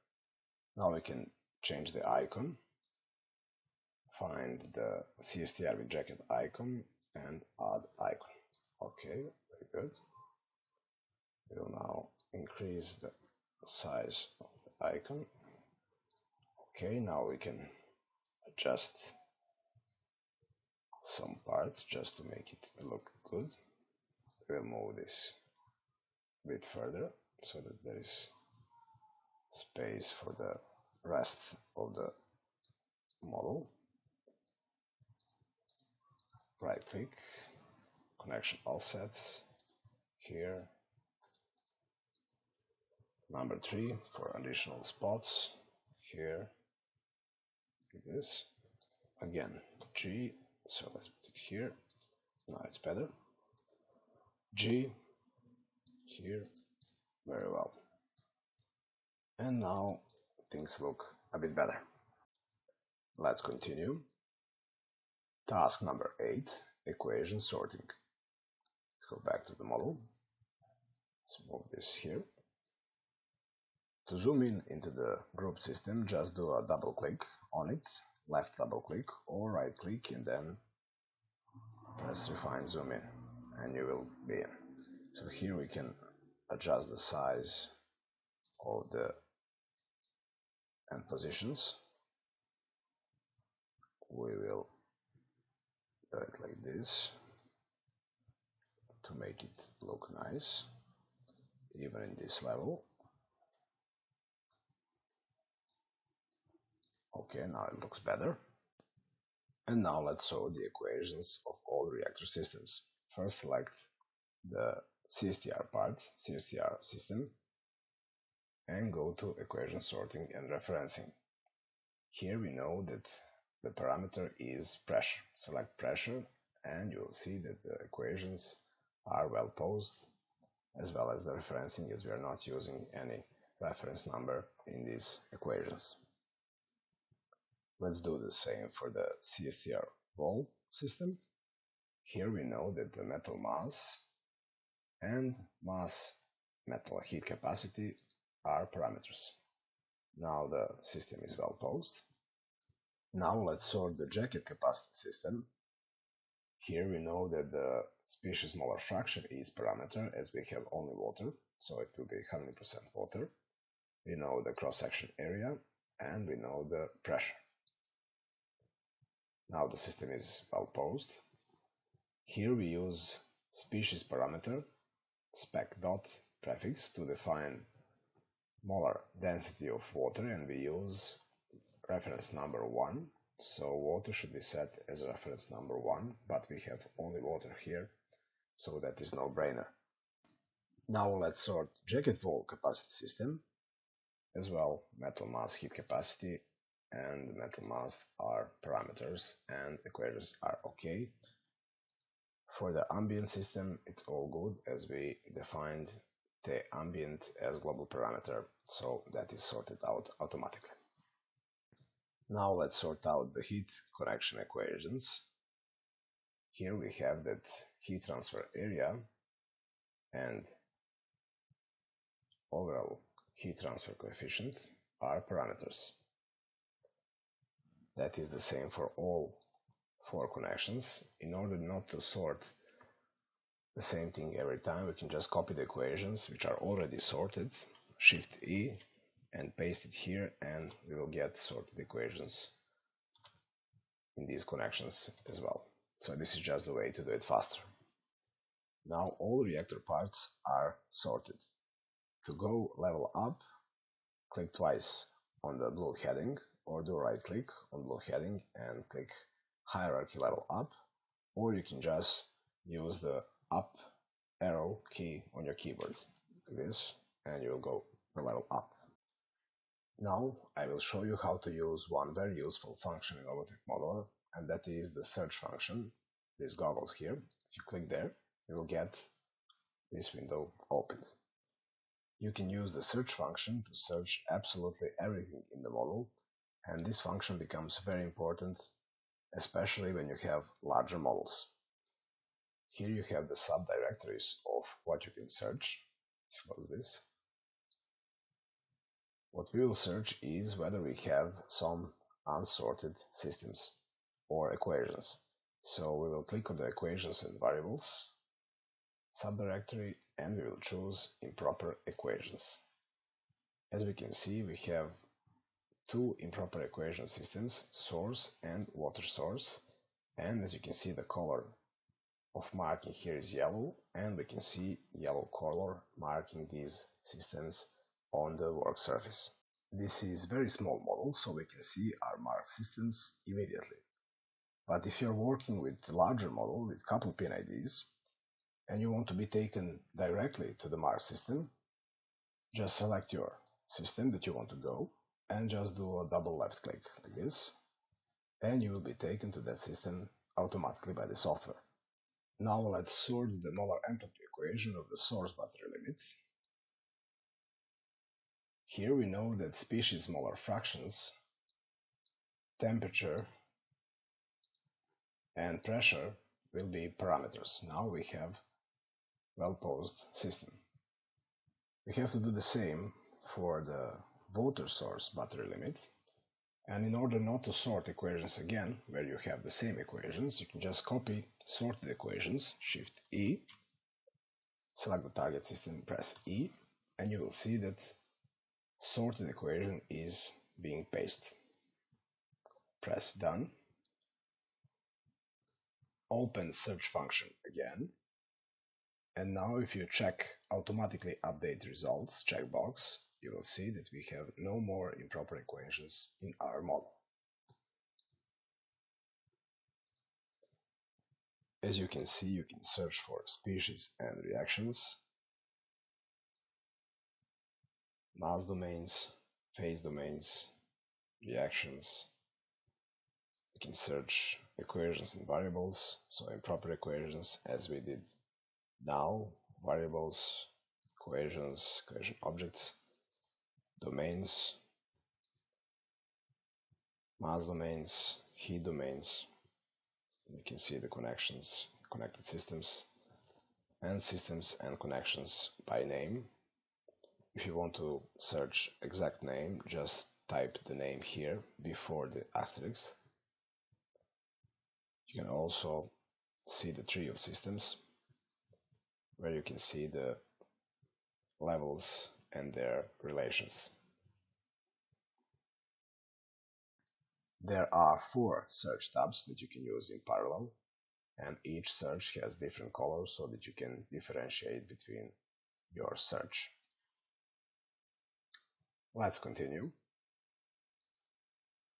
Now we can change the icon, find the CSTRwJ icon and add icon. Okay, very good. We will now increase the size of the icon. Okay, now we can adjust some parts just to make it look good. We'll move this a bit further so that there is space for the rest of the model. Right click, connection offsets, here, number 3 for additional spots, here, like this, again G, so let's put it here, now it's better, G, here, very well, and now things look a bit better. Let's continue. Task number 8, equation sorting. Let's go back to the model. Let's move this here. To zoom in into the group system, just do a double click on it, left double click or right click, and then press refine zoom in, and you will be in. So here we can adjust the size of the end positions. We will do it like this to make it look nice, even in this level. Okay, now it looks better. And now let's solve the equations of all reactor systems. First, select the CSTR part, CSTR system, and go to equation sorting and referencing. Here we know that the parameter is pressure. Select pressure and you will see that the equations are well posed, as well as the referencing, as we are not using any reference number in these equations. Let's do the same for the CSTR wall system. Here we know that the metal mass and mass metal heat capacity are parameters. Now the system is well posed. Now let's sort the jacket capacity system. Here we know that the species molar fraction is parameter, as we have only water, so it will be 100% water. We know the cross-section area and we know the pressure. Now the system is well posed. Here we use species parameter spec.prefix to define molar density of water, and we use reference number 1. So water should be set as reference number 1, but we have only water here, so that is no-brainer. Now let's sort jacket wall capacity system. As well, metal mass heat capacity and metal mass are parameters and equations are okay. For the ambient system, it's all good as we defined the ambient as global parameter, so that is sorted out automatically. Now let's sort out the heat connection equations. Here we have that heat transfer area and overall heat transfer coefficient are parameters. That is the same for all 4 connections. In order not to sort the same thing every time, we can just copy the equations which are already sorted, Shift E, and paste it here, and we will get sorted equations in these connections as well. So this is just the way to do it faster. Now all reactor parts are sorted. To go level up, click twice on the blue heading, or do right click on blue heading and click hierarchy level up, or you can just use the up arrow key on your keyboard, like this, and you will go per level up. Now I will show you how to use one very useful function in Mobatec Modeller, and that is the search function, these goggles here. If you click there, you will get this window opened. You can use the search function to search absolutely everything in the model, and this function becomes very important, especially when you have larger models. Here you have the subdirectories of what you can search. Close this. What we will search is whether we have some unsorted systems or equations. So we will click on the equations and variables subdirectory, and we will choose improper equations. As we can see, we have 2 improper equation systems, source and water source, and as you can see, the color of marking here is yellow, and we can see yellow color marking these systems on the work surface. This is very small model, so we can see our marked systems immediately. But if you're working with larger model with couple pin IDs and you want to be taken directly to the marked system, just select your system that you want to go and just do a double left click like this, and you will be taken to that system automatically by the software. Now let's sort the molar enthalpy equation of the source battery limits. Here we know that species molar fractions, temperature, and pressure will be parameters. Now we have well-posed system. We have to do the same for the water source battery limit. And in order not to sort equations again, where you have the same equations, you can just copy sorted equations, Shift E, select the target system, press E, and you will see that sorted equation is being pasted. Press Done. Open search function again. And now if you check automatically update results checkbox, you will see that we have no more improper equations in our model. As you can see, you can search for species and reactions, mass domains, phase domains, reactions. You can search equations and variables, so improper equations as we did now, variables, equations, equation objects, domains, mass domains, heat domains. You can see the connections, connected systems and connections by name. If you want to search exact name, just type the name here before the asterisk. You can also see the tree of systems, where you can see the levels and their relations. There are 4 search tabs that you can use in parallel, and each search has different colors so that you can differentiate between your search. Let's continue.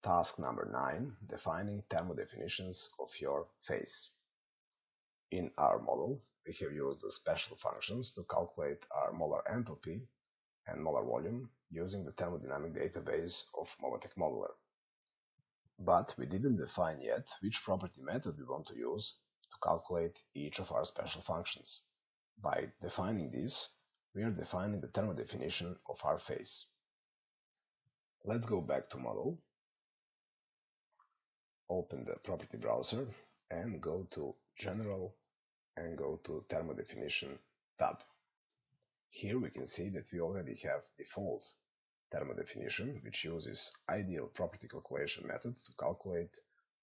Task number 9, defining thermo definitions of your phase. In our model, we have used the special functions to calculate our molar enthalpy and molar volume using the thermodynamic database of Mobatec Modeller. But we didn't define yet which property method we want to use to calculate each of our special functions. By defining this, we are defining the thermo definition of our phase. Let's go back to model, open the property browser and go to General and go to Thermo Definition tab. Here we can see that we already have default thermo definition, which uses ideal property calculation method to calculate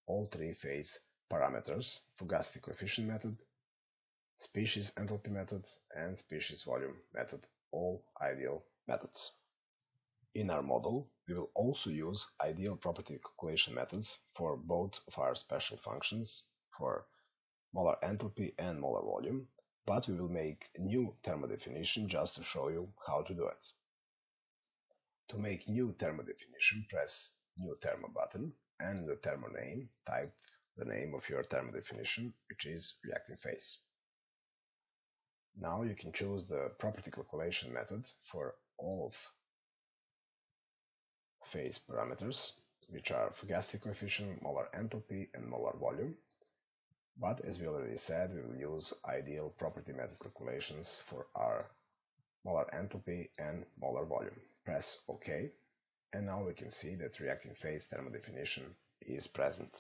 all 3 phase parameters: fugacity coefficient method, species enthalpy method, and species volume method, all ideal methods. In our model, we will also use ideal property calculation methods for both of our special functions, for molar enthalpy and molar volume, but we will make a new thermo definition just to show you how to do it. To make new thermo definition, press New Thermo button, and in the thermo name, type the name of your thermo definition, which is reacting phase. Now you can choose the property calculation method for all of phase parameters, which are fugacity coefficient, molar enthalpy, and molar volume. But as we already said, we will use ideal property method calculations for our molar enthalpy and molar volume. Press OK, and now we can see that reacting phase thermo definition is present.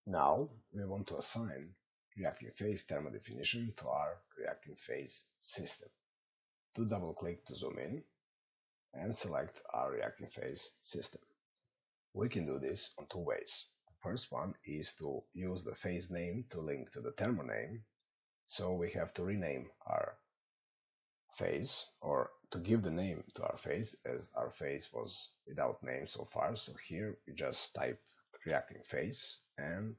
Now we want to assign reacting phase thermo definition to our reacting phase system. To double click to zoom in and select our reacting phase system. We can do this on 2 ways. The first one is to use the phase name to link to the thermo name, so we have to rename our phase, or to give the name to our phase, as our phase was without name so far. So here we just type reacting phase and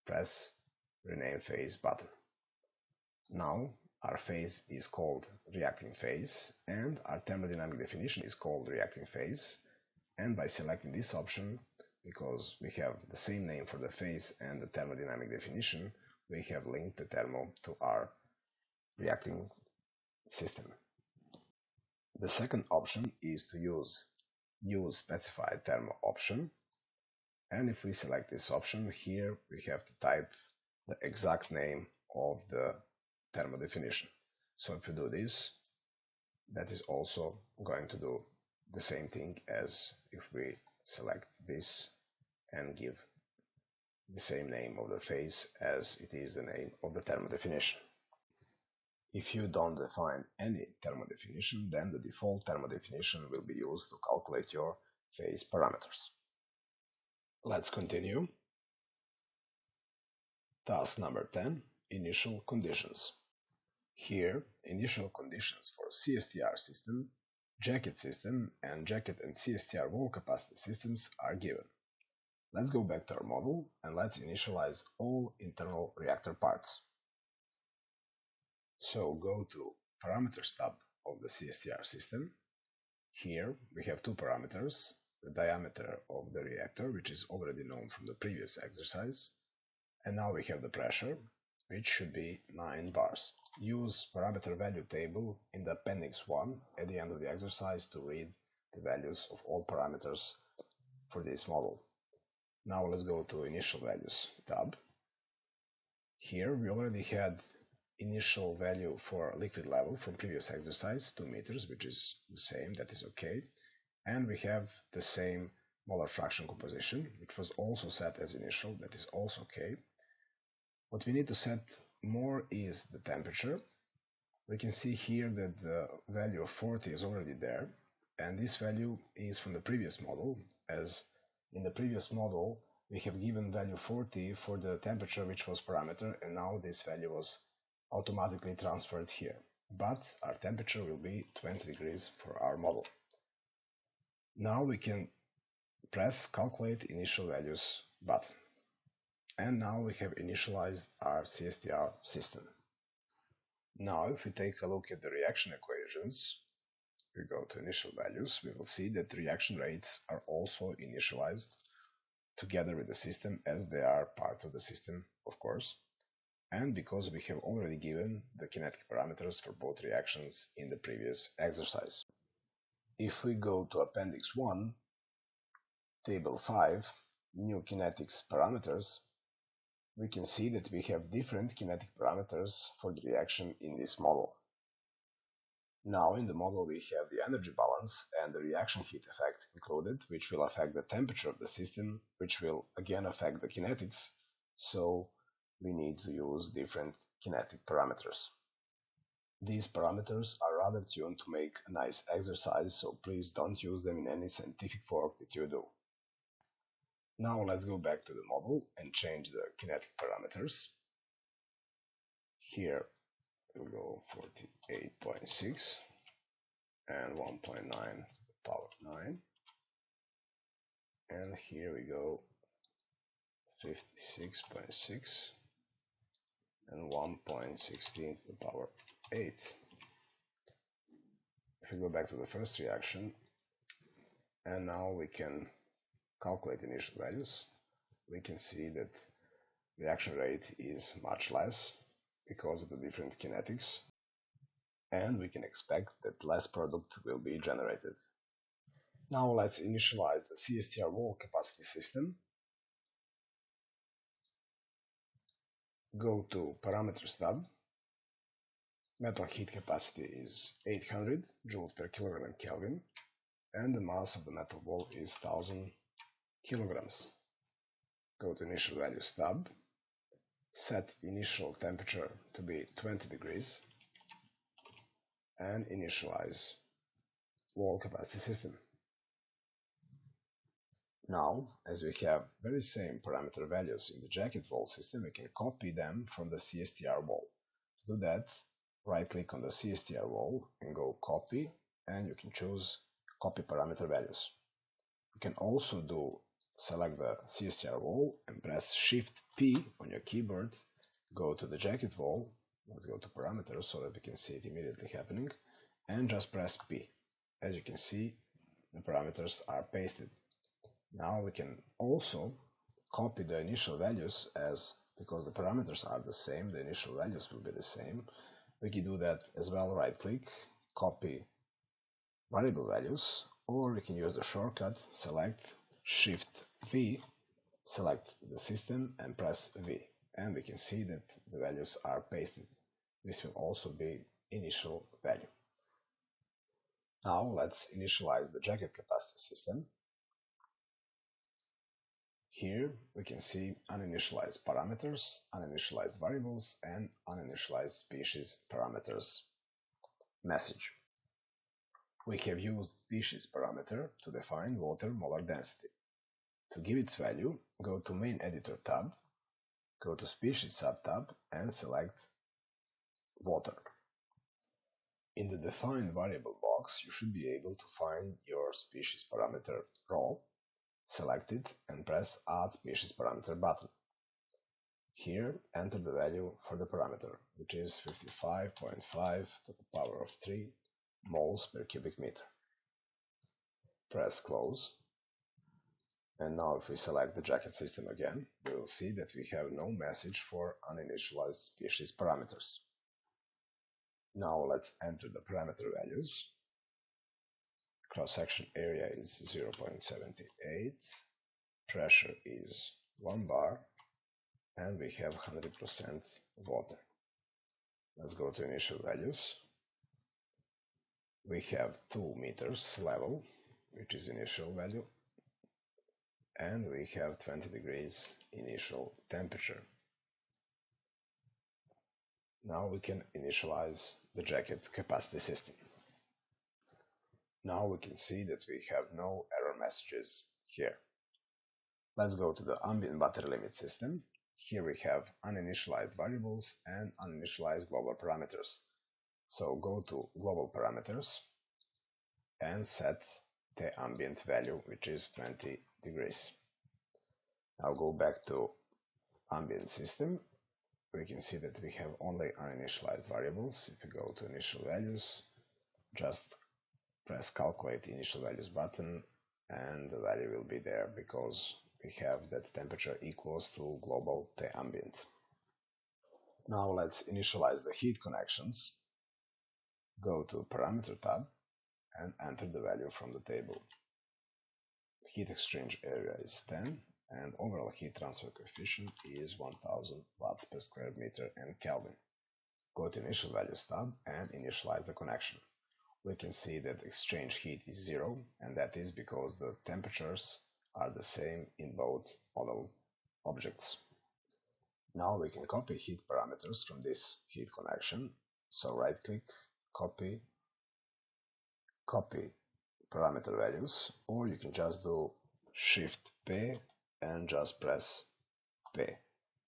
press rename phase button. Now our phase is called reacting phase and our thermodynamic definition is called reacting phase, and by selecting this option, because we have the same name for the phase and the thermodynamic definition, we have linked the thermo to our reacting system. The second option is to use specified thermo option, and if we select this option, here we have to type the exact name of the thermo definition. So if we do this, that is also going to do the same thing as if we select this and give the same name of the phase as it is the name of the thermo definition. If you don't define any thermo definition, then the default thermo definition will be used to calculate your phase parameters. Let's continue. Task number 10, initial conditions. Here, initial conditions for CSTR system, jacket system, and jacket and CSTR wall capacity systems are given. Let's go back to our model and let's initialize all internal reactor parts. So go to Parameters tab of the CSTR system. Here we have 2 parameters, the diameter of the reactor, which is already known from the previous exercise, and now we have the pressure, which should be 9 bars. Use parameter value table in the appendix 1 at the end of the exercise to read the values of all parameters for this model. Now let's go to Initial Values tab. Here we already had initial value for liquid level from previous exercise, 2 meters, which is the same, that is okay. And we have the same molar fraction composition, which was also set as initial, that is also okay. What we need to set more is the temperature. We can see here that the value of 40 is already there, and this value is from the previous model, as in the previous model we have given value 40 for the temperature which was parameter, and now this value was automatically transferred here, but our temperature will be 20 degrees for our model. Now we can Press Calculate Initial Values button. And now we have initialized our CSTR system. Now if we take a look at the reaction equations, we go to initial values, we will see that reaction rates are also initialized together with the system, as they are part of the system, of course, and because we have already given the kinetic parameters for both reactions in the previous exercise. If we go to Appendix 1, Table 5, New Kinetics Parameters, we can see that we have different kinetic parameters for the reaction in this model. Now in the model we have the energy balance and the reaction heat effect included, which will affect the temperature of the system, which will again affect the kinetics, so we need to use different kinetic parameters. These parameters are rather tuned to make a nice exercise, so please don't use them in any scientific work that you do. Now let's go back to the model and change the kinetic parameters. Here we'll go 48.6 and 1.9 to the power 9, and here we go 56.6 and 1.16 to the power 8. If we go back to the first reaction, and now we can calculate initial values, we can see that reaction rate is much less because of the different kinetics, and we can expect that less product will be generated. Now let's initialize the CSTR wall capacity system. Go to Parameters tab. Metal heat capacity is 800 joules per kilogram and Kelvin, and the mass of the metal ball is 1000 kilograms. Go to Initial Values tab. Set initial temperature to be 20 degrees and initialize wall capacity system. Now, as we have very same parameter values in the jacket wall system, we can copy them from the CSTR wall. To do that, right-click on the CSTR wall and go Copy, and you can choose Copy Parameter Values. You can also select the CSTR wall and press Shift-P on your keyboard, go to the jacket wall, let's go to Parameters so that we can see it immediately happening, and just press P. As you can see, the parameters are pasted. Now we can also copy the initial values, because the parameters are the same, the initial values will be the same. We can do that as well, right-click, copy variable values, or we can use the shortcut, select Shift-V, select the system and press V, and we can see that the values are pasted. This will also be initial value. Now let's initialize the jacket capacity system. Here we can see uninitialized parameters, uninitialized variables, and uninitialized species parameters message. We have used species parameter to define water molar density. To give its value, go to Main Editor tab, go to Species subtab, and select water. In the Define Variable box, you should be able to find your species parameter raw. Select it and press Add Species Parameter button. Here, enter the value for the parameter, which is 55.5 to the power of 3 moles per cubic meter. Press Close. And now if we select the jacket system again, we will see that we have no message for uninitialized species parameters. Now let's enter the parameter values. Cross-section area is 0.78, pressure is 1 bar, and we have 100% water. Let's go to initial values. We have 2 meters level, which is initial value, and we have 20 degrees initial temperature. Now we can initialize the jacket capacity system. Now we can see that we have no error messages here. Let's go to the ambient battery limit system. Here we have uninitialized variables and uninitialized global parameters. So go to global parameters and set the ambient value, which is 20 degrees. Now go back to ambient system. We can see that we have only uninitialized variables. If you go to initial values, just press calculate initial values button and the value will be there because we have that temperature equals to global T ambient. Now let's initialize the heat connections. Go to parameter tab and enter the value from the table. Heat exchange area is 10 and overall heat transfer coefficient is 1000 watts per square meter and Kelvin. Go to initial values tab and initialize the connection. We can see that exchange heat is 0 and that is because the temperatures are the same in both model objects. Now we can copy heat parameters from this heat connection. So right click, copy parameter values, or you can just do Shift P and just press P.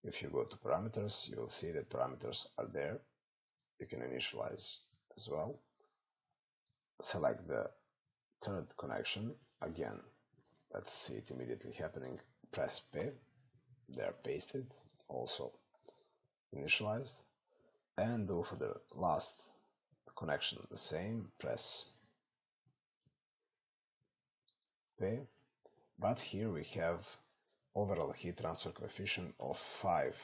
If you go to parameters, you will see that parameters are there. You can initialize as well. Select the third connection. Again, let's see it immediately happening. Press P. They are pasted, also initialized. And do for the last connection the same. Press P. But here we have overall heat transfer coefficient of 5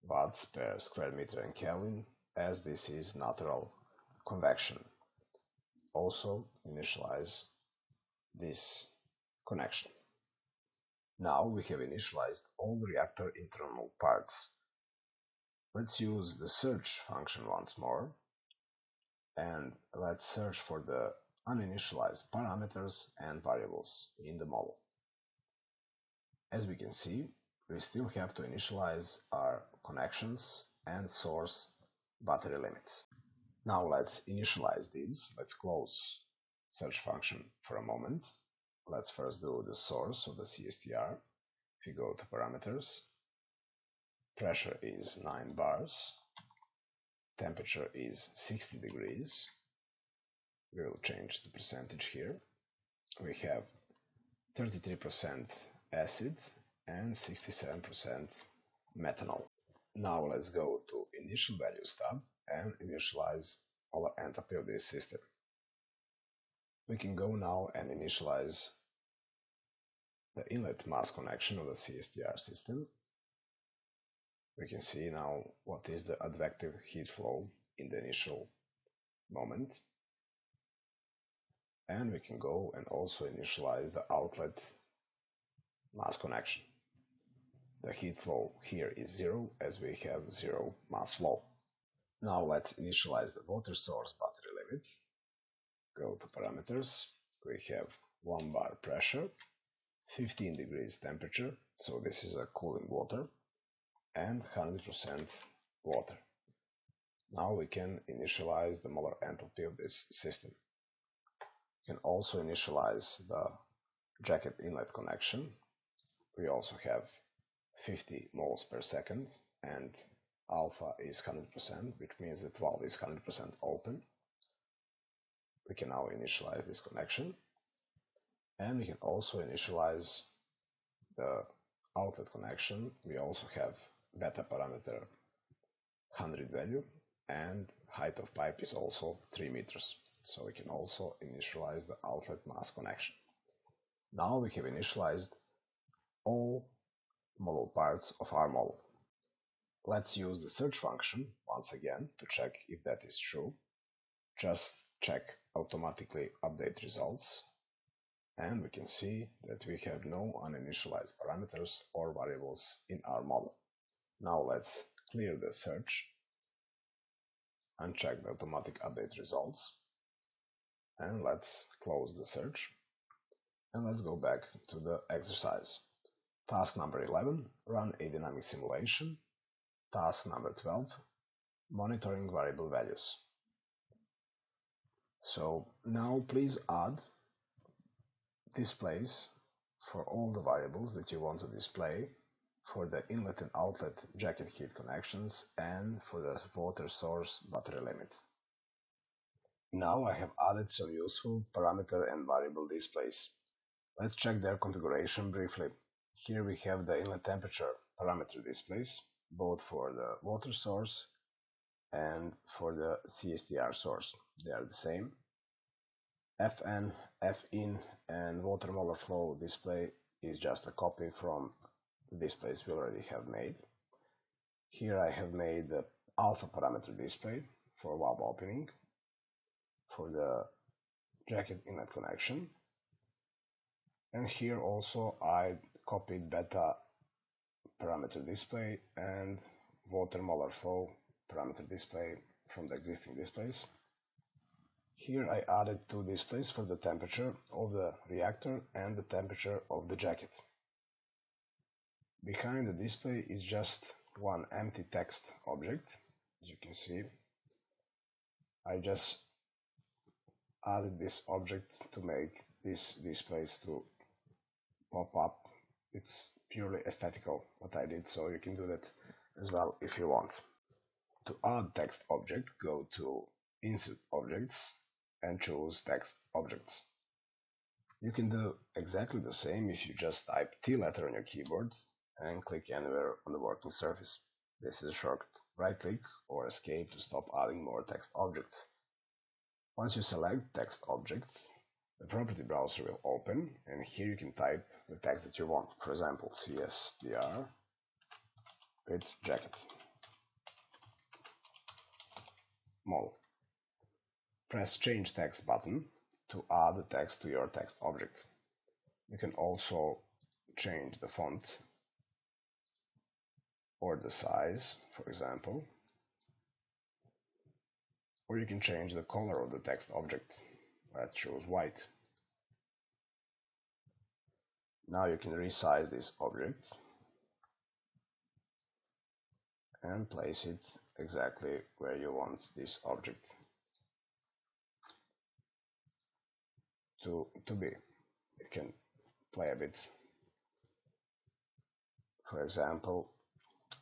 watts per square meter and Kelvin, as this is natural convection. Also initialize this connection. Now we have initialized all reactor internal parts. Let's use the search function once more and let's search for the uninitialized parameters and variables in the model. As we can see, we still have to initialize our connections and source battery limits. Now let's initialize these. Let's close search function for a moment. Let's first do the source of the CSTR. If you go to parameters, pressure is 9 bars, temperature is 60 degrees. We will change the percentage here. We have 33% acid and 67% methanol. Now let's go to initial values tab and initialize molar enthalpy of this system. We can go now and initialize the inlet mass connection of the CSTR system. We can see now what is the advective heat flow in the initial moment. And we can go and also initialize the outlet mass connection. The heat flow here is 0 as we have 0 mass flow. Now let's initialize the water source battery limit. Go to parameters. We have 1 bar pressure, 15 degrees temperature, so this is a cooling water, and 100% water. Now we can initialize the molar enthalpy of this system. We can also initialize the jacket inlet connection. We also have 50 moles per second and alpha is 100%, which means that valve is 100% open. We can now initialize this connection, and we can also initialize the outlet connection. We also have beta parameter 100 value and height of pipe is also 3 meters. So we can also initialize the outlet mass connection. Now we have initialized all model parts of our model. Let's use the search function once again to check if that is true. Just check automatically update results and we can see that we have no uninitialized parameters or variables in our model. Now let's clear the search, uncheck the automatic update results, and let's close the search. And let's go back to the exercise. Task number 11, run a dynamic simulation. Task number 12, monitoring variable values. So now please add displays for all the variables that you want to display for the inlet and outlet jacket heat connections and for the water source battery limit. Now I have added some useful parameter and variable displays. Let's check their configuration briefly. Here we have the inlet temperature parameter displays, both for the water source and for the CSTR source. They are the same. Fn, Fin, and water molar flow display is just a copy from the displays we already have made. Here I have made the alpha parameter display for valve opening, for the jacket inlet connection, and here also I copied beta parameter display and water molar flow parameter display from the existing displays. Here I added two displays for the temperature of the reactor and the temperature of the jacket. Behind the display is just one empty text object. As you can see, I just added this object to make these displays to pop up. It's purely aesthetical what I did, so you can do that as well if you want. To add text object, go to Insert Objects and choose Text Objects. You can do exactly the same if you just type T letter on your keyboard and click anywhere on the working surface. This is a shortcut. Right-click or Escape to stop adding more text objects. Once you select Text Object, the property browser will open, and here you can type the text that you want. For example, CSTR with jacket model. Press Change Text button to add the text to your text object. You can also change the font or the size, for example, or you can change the color of the text object. Let's choose white. Now you can resize this object and place it exactly where you want this object to be. You can play a bit, for example,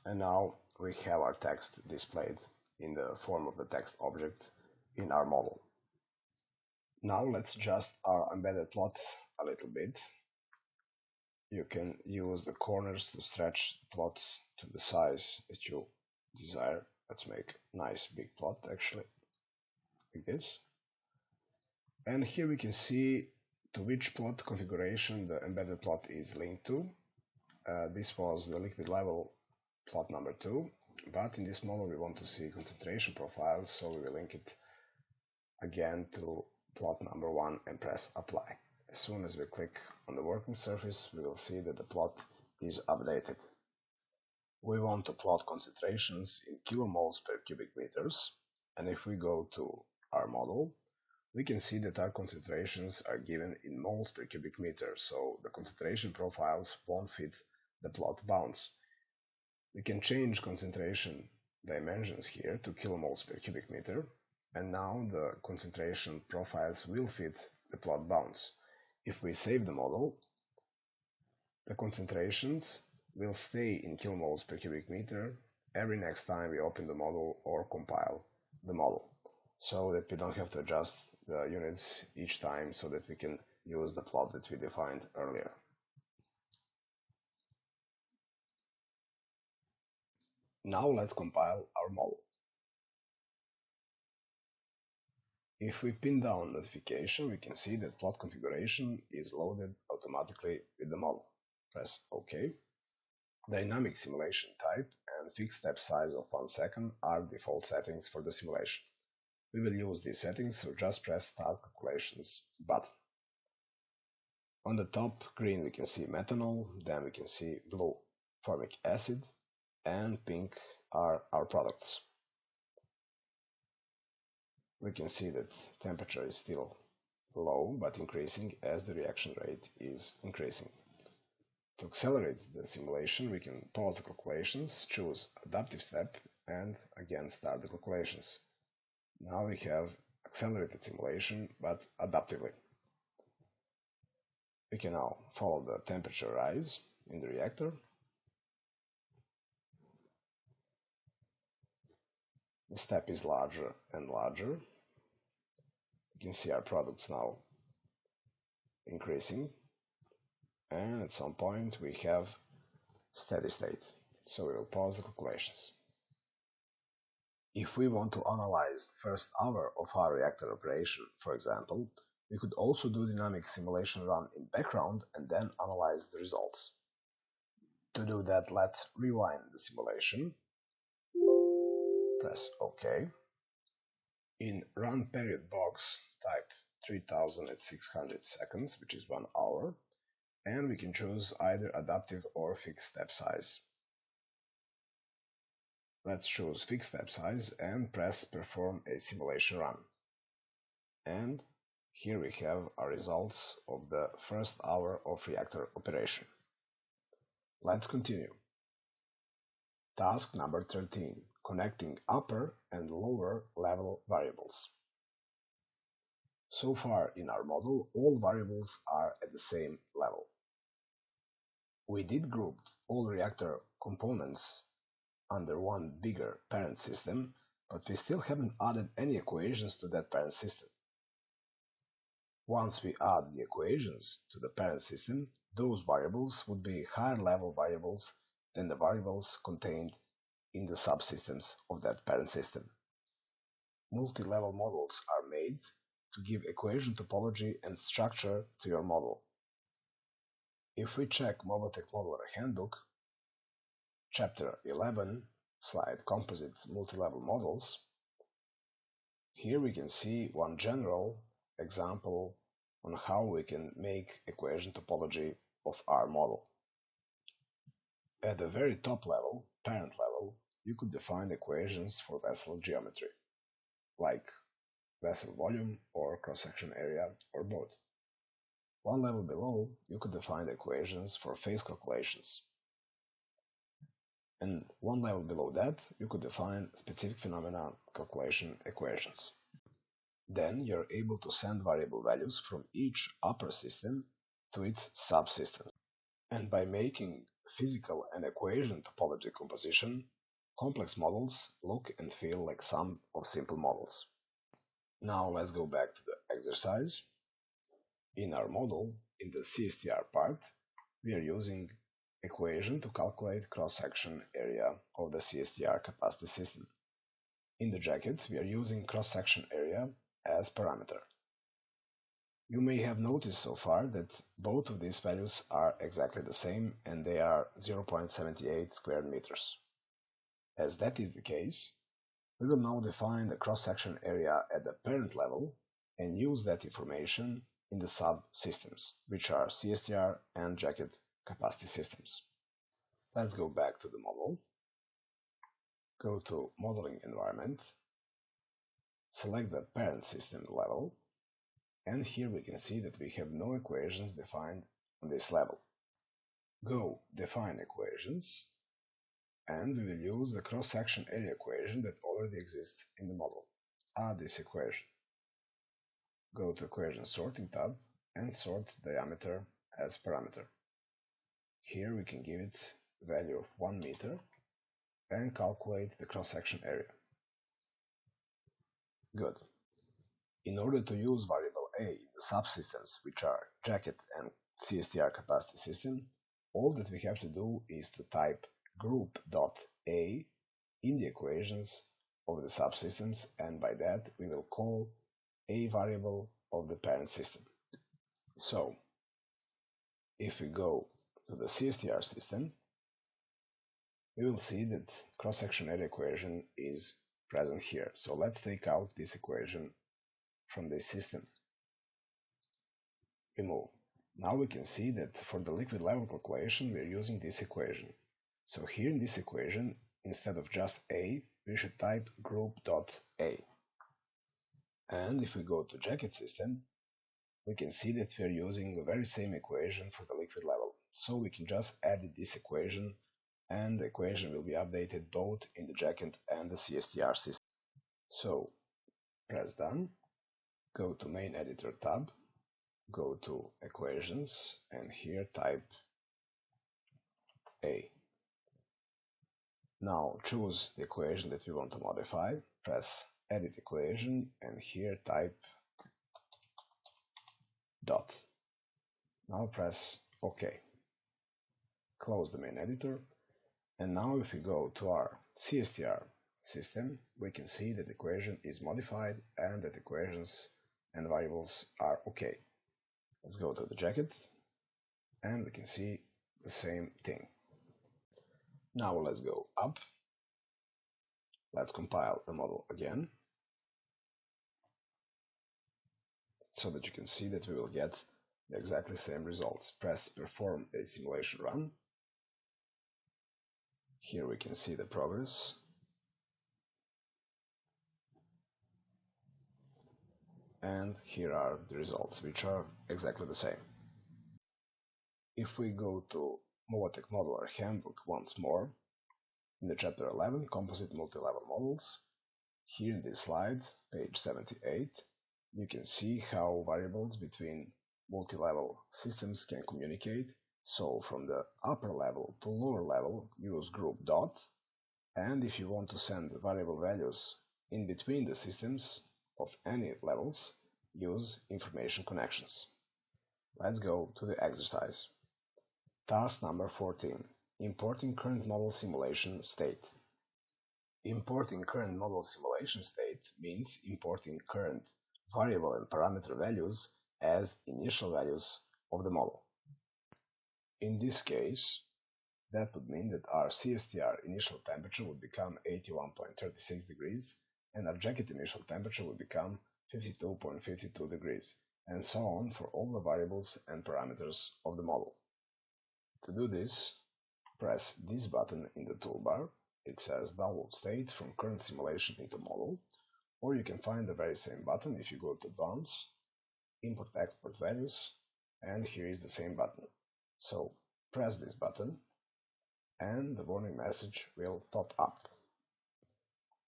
and now we have our text displayed in the form of the text object in our model. Now let's adjust our embedded plot a little bit. You can use the corners to stretch the plot to the size that you desire. Let's make a nice big plot actually, like this. And here we can see to which plot configuration the embedded plot is linked to. This was the liquid level plot number 2, but in this model we want to see concentration profiles, so we will link it again to plot number 1 and press apply. As soon as we click on the working surface, we will see that the plot is updated. We want to plot concentrations in kilomoles per cubic meters, and if we go to our model, we can see that our concentrations are given in moles per cubic meter, so the concentration profiles won't fit the plot bounds. We can change concentration dimensions here to kilomoles per cubic meter, and now the concentration profiles will fit the plot bounds. If we save the model, the concentrations will stay in kilomoles per cubic meter every next time we open the model or compile the model, so that we don't have to adjust the units each time, so that we can use the plot that we defined earlier. Now let's compile our model. If we pin down notification, we can see that plot configuration is loaded automatically with the model. Press OK. Dynamic simulation type and fixed step size of 1 second are default settings for the simulation. We will use these settings, so just press Start Calculations button. On the top green we can see methanol, then we can see blue formic acid, and pink are our products. We can see that temperature is still low but increasing as the reaction rate is increasing. To accelerate the simulation, we can pause the calculations, choose Adaptive Step, and again start the calculations. Now we have accelerated simulation, but adaptively. We can now follow the temperature rise in the reactor. The step is larger and larger. You can see our products now increasing. and at some point we have steady state. So we will pause the calculations. If we want to analyze the first hour of our reactor operation, for example, we could also do dynamic simulation run in background and then analyze the results. To do that, let's rewind the simulation. Press OK. In run period box, type 3600 seconds, which is 1 hour, and we can choose either adaptive or fixed step size. Let's choose fixed step size and press perform a simulation run. And here we have our results of the first hour of reactor operation. Let's continue. Task number 13. Connecting upper and lower level variables. So far in our model, all variables are at the same level. We did group all reactor components under one bigger parent system, but we still haven't added any equations to that parent system. Once we add the equations to the parent system, those variables would be higher level variables than the variables contained in the subsystems of that parent system. Multi-level models are made to give equation topology and structure to your model. If we check Mobatec Modeller Handbook, Chapter 11, slide Composite Multi-Level Models, here we can see one general example on how we can make equation topology of our model. At the very top level, parent level, you could define equations for vessel geometry, like vessel volume or cross-section area or both. One level below, you could define equations for phase calculations. And one level below that, you could define specific phenomena calculation equations. Then you're able to send variable values from each upper system to its subsystems. And by making physical and equation topology composition, complex models look and feel like sum of simple models. Now let's go back to the exercise. In our model, in the CSTR part, we are using equation to calculate cross-section area of the CSTR capacity system. In the jacket, we are using cross-section area as parameter. You may have noticed so far that both of these values are exactly the same and they are 0.78 square meters. As that is the case, we will now define the cross-section area at the parent level and use that information in the subsystems, which are CSTR and jacket capacity systems. Let's go back to the model. Go to Modeling Environment, select the parent system level, and here we can see that we have no equations defined on this level. Go Define Equations, and we will use the cross-section area equation that already exists in the model. Add this equation. Go to Equation Sorting tab and sort diameter as parameter. Here we can give it a value of 1 meter and calculate the cross-section area. Good. In order to use variable A in the subsystems, which are jacket and CSTR capacity system, all that we have to do is to type group.A in the equations of the subsystems, and by that we will call a variable of the parent system. So, if we go to the CSTR system, we will see that cross-section area equation is present here. So let's take out this equation from this system. Remove. Now we can see that for the liquid level calculation we are using this equation. So here in this equation, instead of just A, we should type group.A. And if we go to jacket system, we can see that we are using the very same equation for the liquid level. So we can just add this equation, and the equation will be updated both in the jacket and the CSTR system. So press Done, go to Main Editor tab, go to Equations, and here type A. Now choose the equation that we want to modify, press Edit Equation, and here type dot. Now press OK. Close the main editor. And now if we go to our CSTR system, we can see that the equation is modified and that equations and variables are OK. Let's go to the jacket and we can see the same thing. Now let's go up. Let's compile the model again so that you can see that we will get the exactly same results. Press perform a simulation run. Here we can see the progress. And here are the results, which are exactly the same. If we go to Mobatec Modeller Handbook once more, in the chapter 11, Composite Multi-Level Models, here in this slide, page 78, you can see how variables between multi-level systems can communicate. So from the upper level to lower level, use group dot, and if you want to send variable values in between the systems of any levels, use information connections. Let's go to the exercise. Task number 14. Importing current model simulation state. Importing current model simulation state means importing current variable and parameter values as initial values of the model. In this case, that would mean that our CSTR initial temperature would become 81.36 degrees and our jacket initial temperature would become 52.52 degrees, and so on for all the variables and parameters of the model. To do this, press this button in the toolbar. It says Download State from Current Simulation into Model, or you can find the very same button if you go to Advanced, Import Export Values, and here is the same button. So press this button and the warning message will pop up.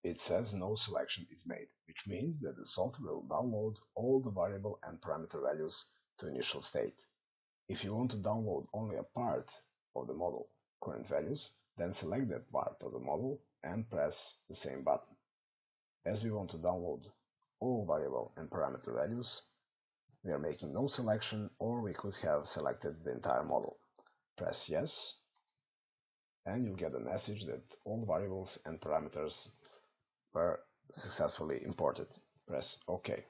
It says no selection is made, which means that the software will download all the variable and parameter values to initial state. If you want to download only a part of the model current values, then select that part of the model and press the same button. As we want to download all variable and parameter values, we are making no selection, or we could have selected the entire model. Press yes, and you'll get a message that all variables and parameters were successfully imported. Press OK.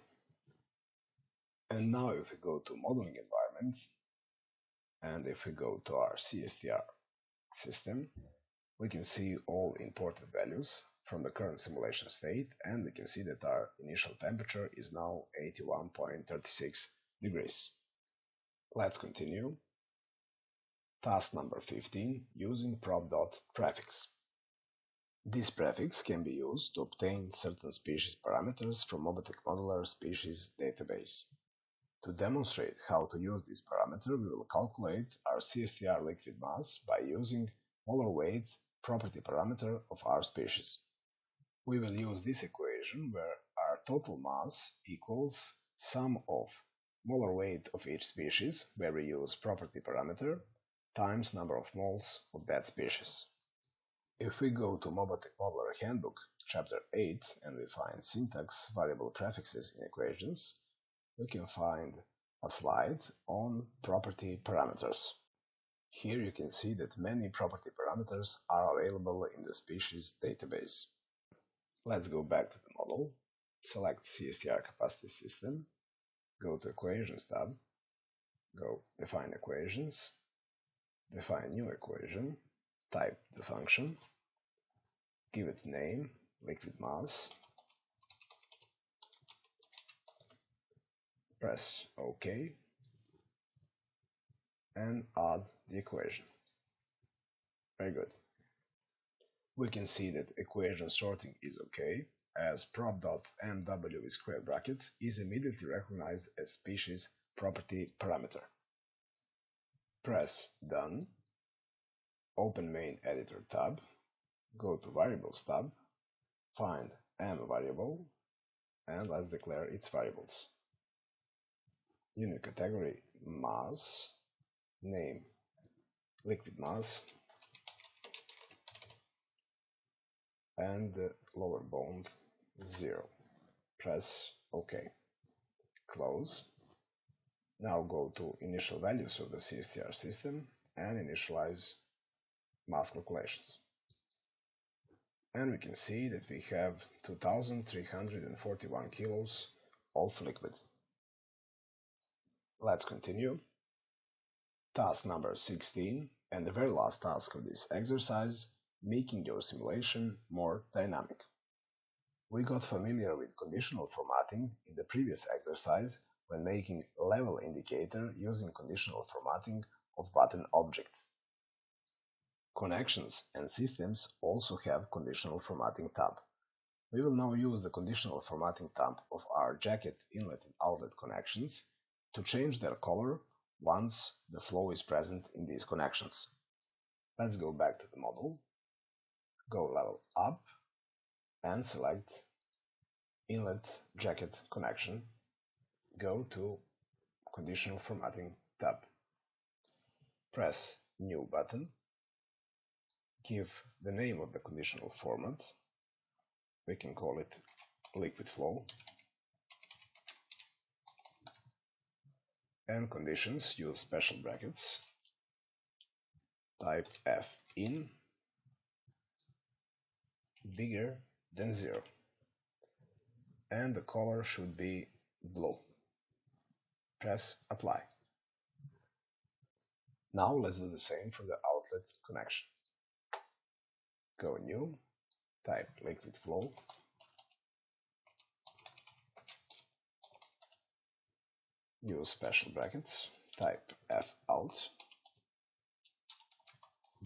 And now if we go to modeling environment, and if we go to our CSTR system, we can see all imported values from the current simulation state, and we can see that our initial temperature is now 81.36 degrees. Let's continue. Task number 15, using prop.prefix. This prefix can be used to obtain certain species parameters from Mobatec Modeller species database. To demonstrate how to use this parameter, we will calculate our CSTR liquid mass by using molar weight property parameter of our species. We will use this equation where our total mass equals sum of molar weight of each species, where we use property parameter, times number of moles of that species. If we go to Mobatec Modeller Handbook, Chapter 8, and we find syntax variable prefixes in equations, we can find a slide on property parameters. Here you can see that many property parameters are available in the species database. Let's go back to the model, select CSTR capacity system, go to Equations tab, go Define Equations, define new equation, type the function, give it name, liquid mass, press OK, and add the equation. Very good. We can see that equation sorting is OK, as prop.nw with square brackets is immediately recognized as species property parameter. Press Done, open main editor tab, go to Variables tab, find M variable, and let's declare its variables. Unit category mass, name liquid mass, and lower bound 0. Press OK. Close. Now go to initial values of the CSTR system and initialize mass calculations. And we can see that we have 2341 kilos of liquid. Let's continue. Task number 16 and the very last task of this exercise, making your simulation more dynamic. We got familiar with conditional formatting in the previous exercise when making level indicator using conditional formatting of button object. Connections and systems also have conditional formatting tab. We will now use the conditional formatting tab of our jacket inlet and outlet connections to change their color once the flow is present in these connections. Let's go back to the model, go level up and select inlet jacket connection, go to conditional formatting tab. Press new button, give the name of the conditional format, we can call it liquid flow, and conditions use special brackets, type F in bigger than 0, and the color should be blue. Press apply. Now let's do the same for the outlet connection. Go new, type liquid flow, use special brackets, type F out,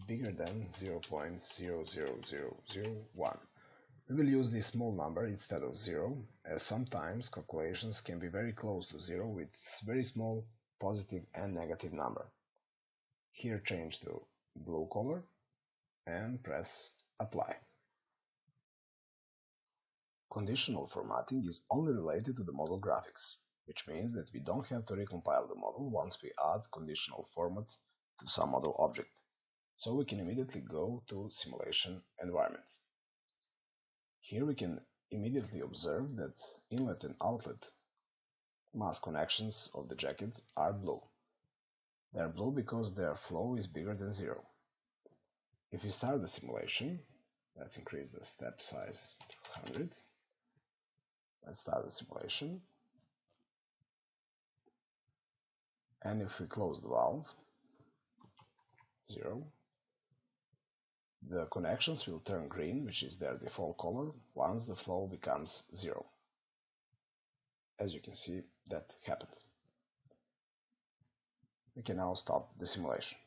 bigger than 0.00001. We will use this small number instead of 0, as sometimes calculations can be very close to 0 with very small positive and negative number. Here change to blue color and press apply. Conditional formatting is only related to the model graphics, which means that we don't have to recompile the model once we add conditional format to some model object. So we can immediately go to simulation environment. Here we can immediately observe that inlet and outlet mass connections of the jacket are blue. They are blue because their flow is bigger than 0. If we start the simulation, let's increase the step size to 100. Let's start the simulation. And if we close the valve, 0, the connections will turn green, which is their default color, once the flow becomes 0. As you can see, that happened. We can now stop the simulation.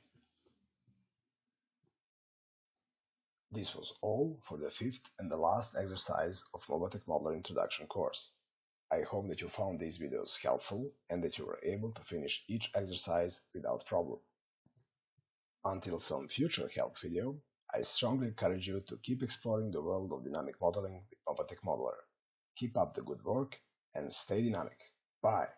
This was all for the 5th and the last exercise of Mobatec Modeller Introduction course. I hope that you found these videos helpful and that you were able to finish each exercise without problem. Until some future help video, I strongly encourage you to keep exploring the world of dynamic modeling with Mobatec Modeller. Keep up the good work and stay dynamic. Bye!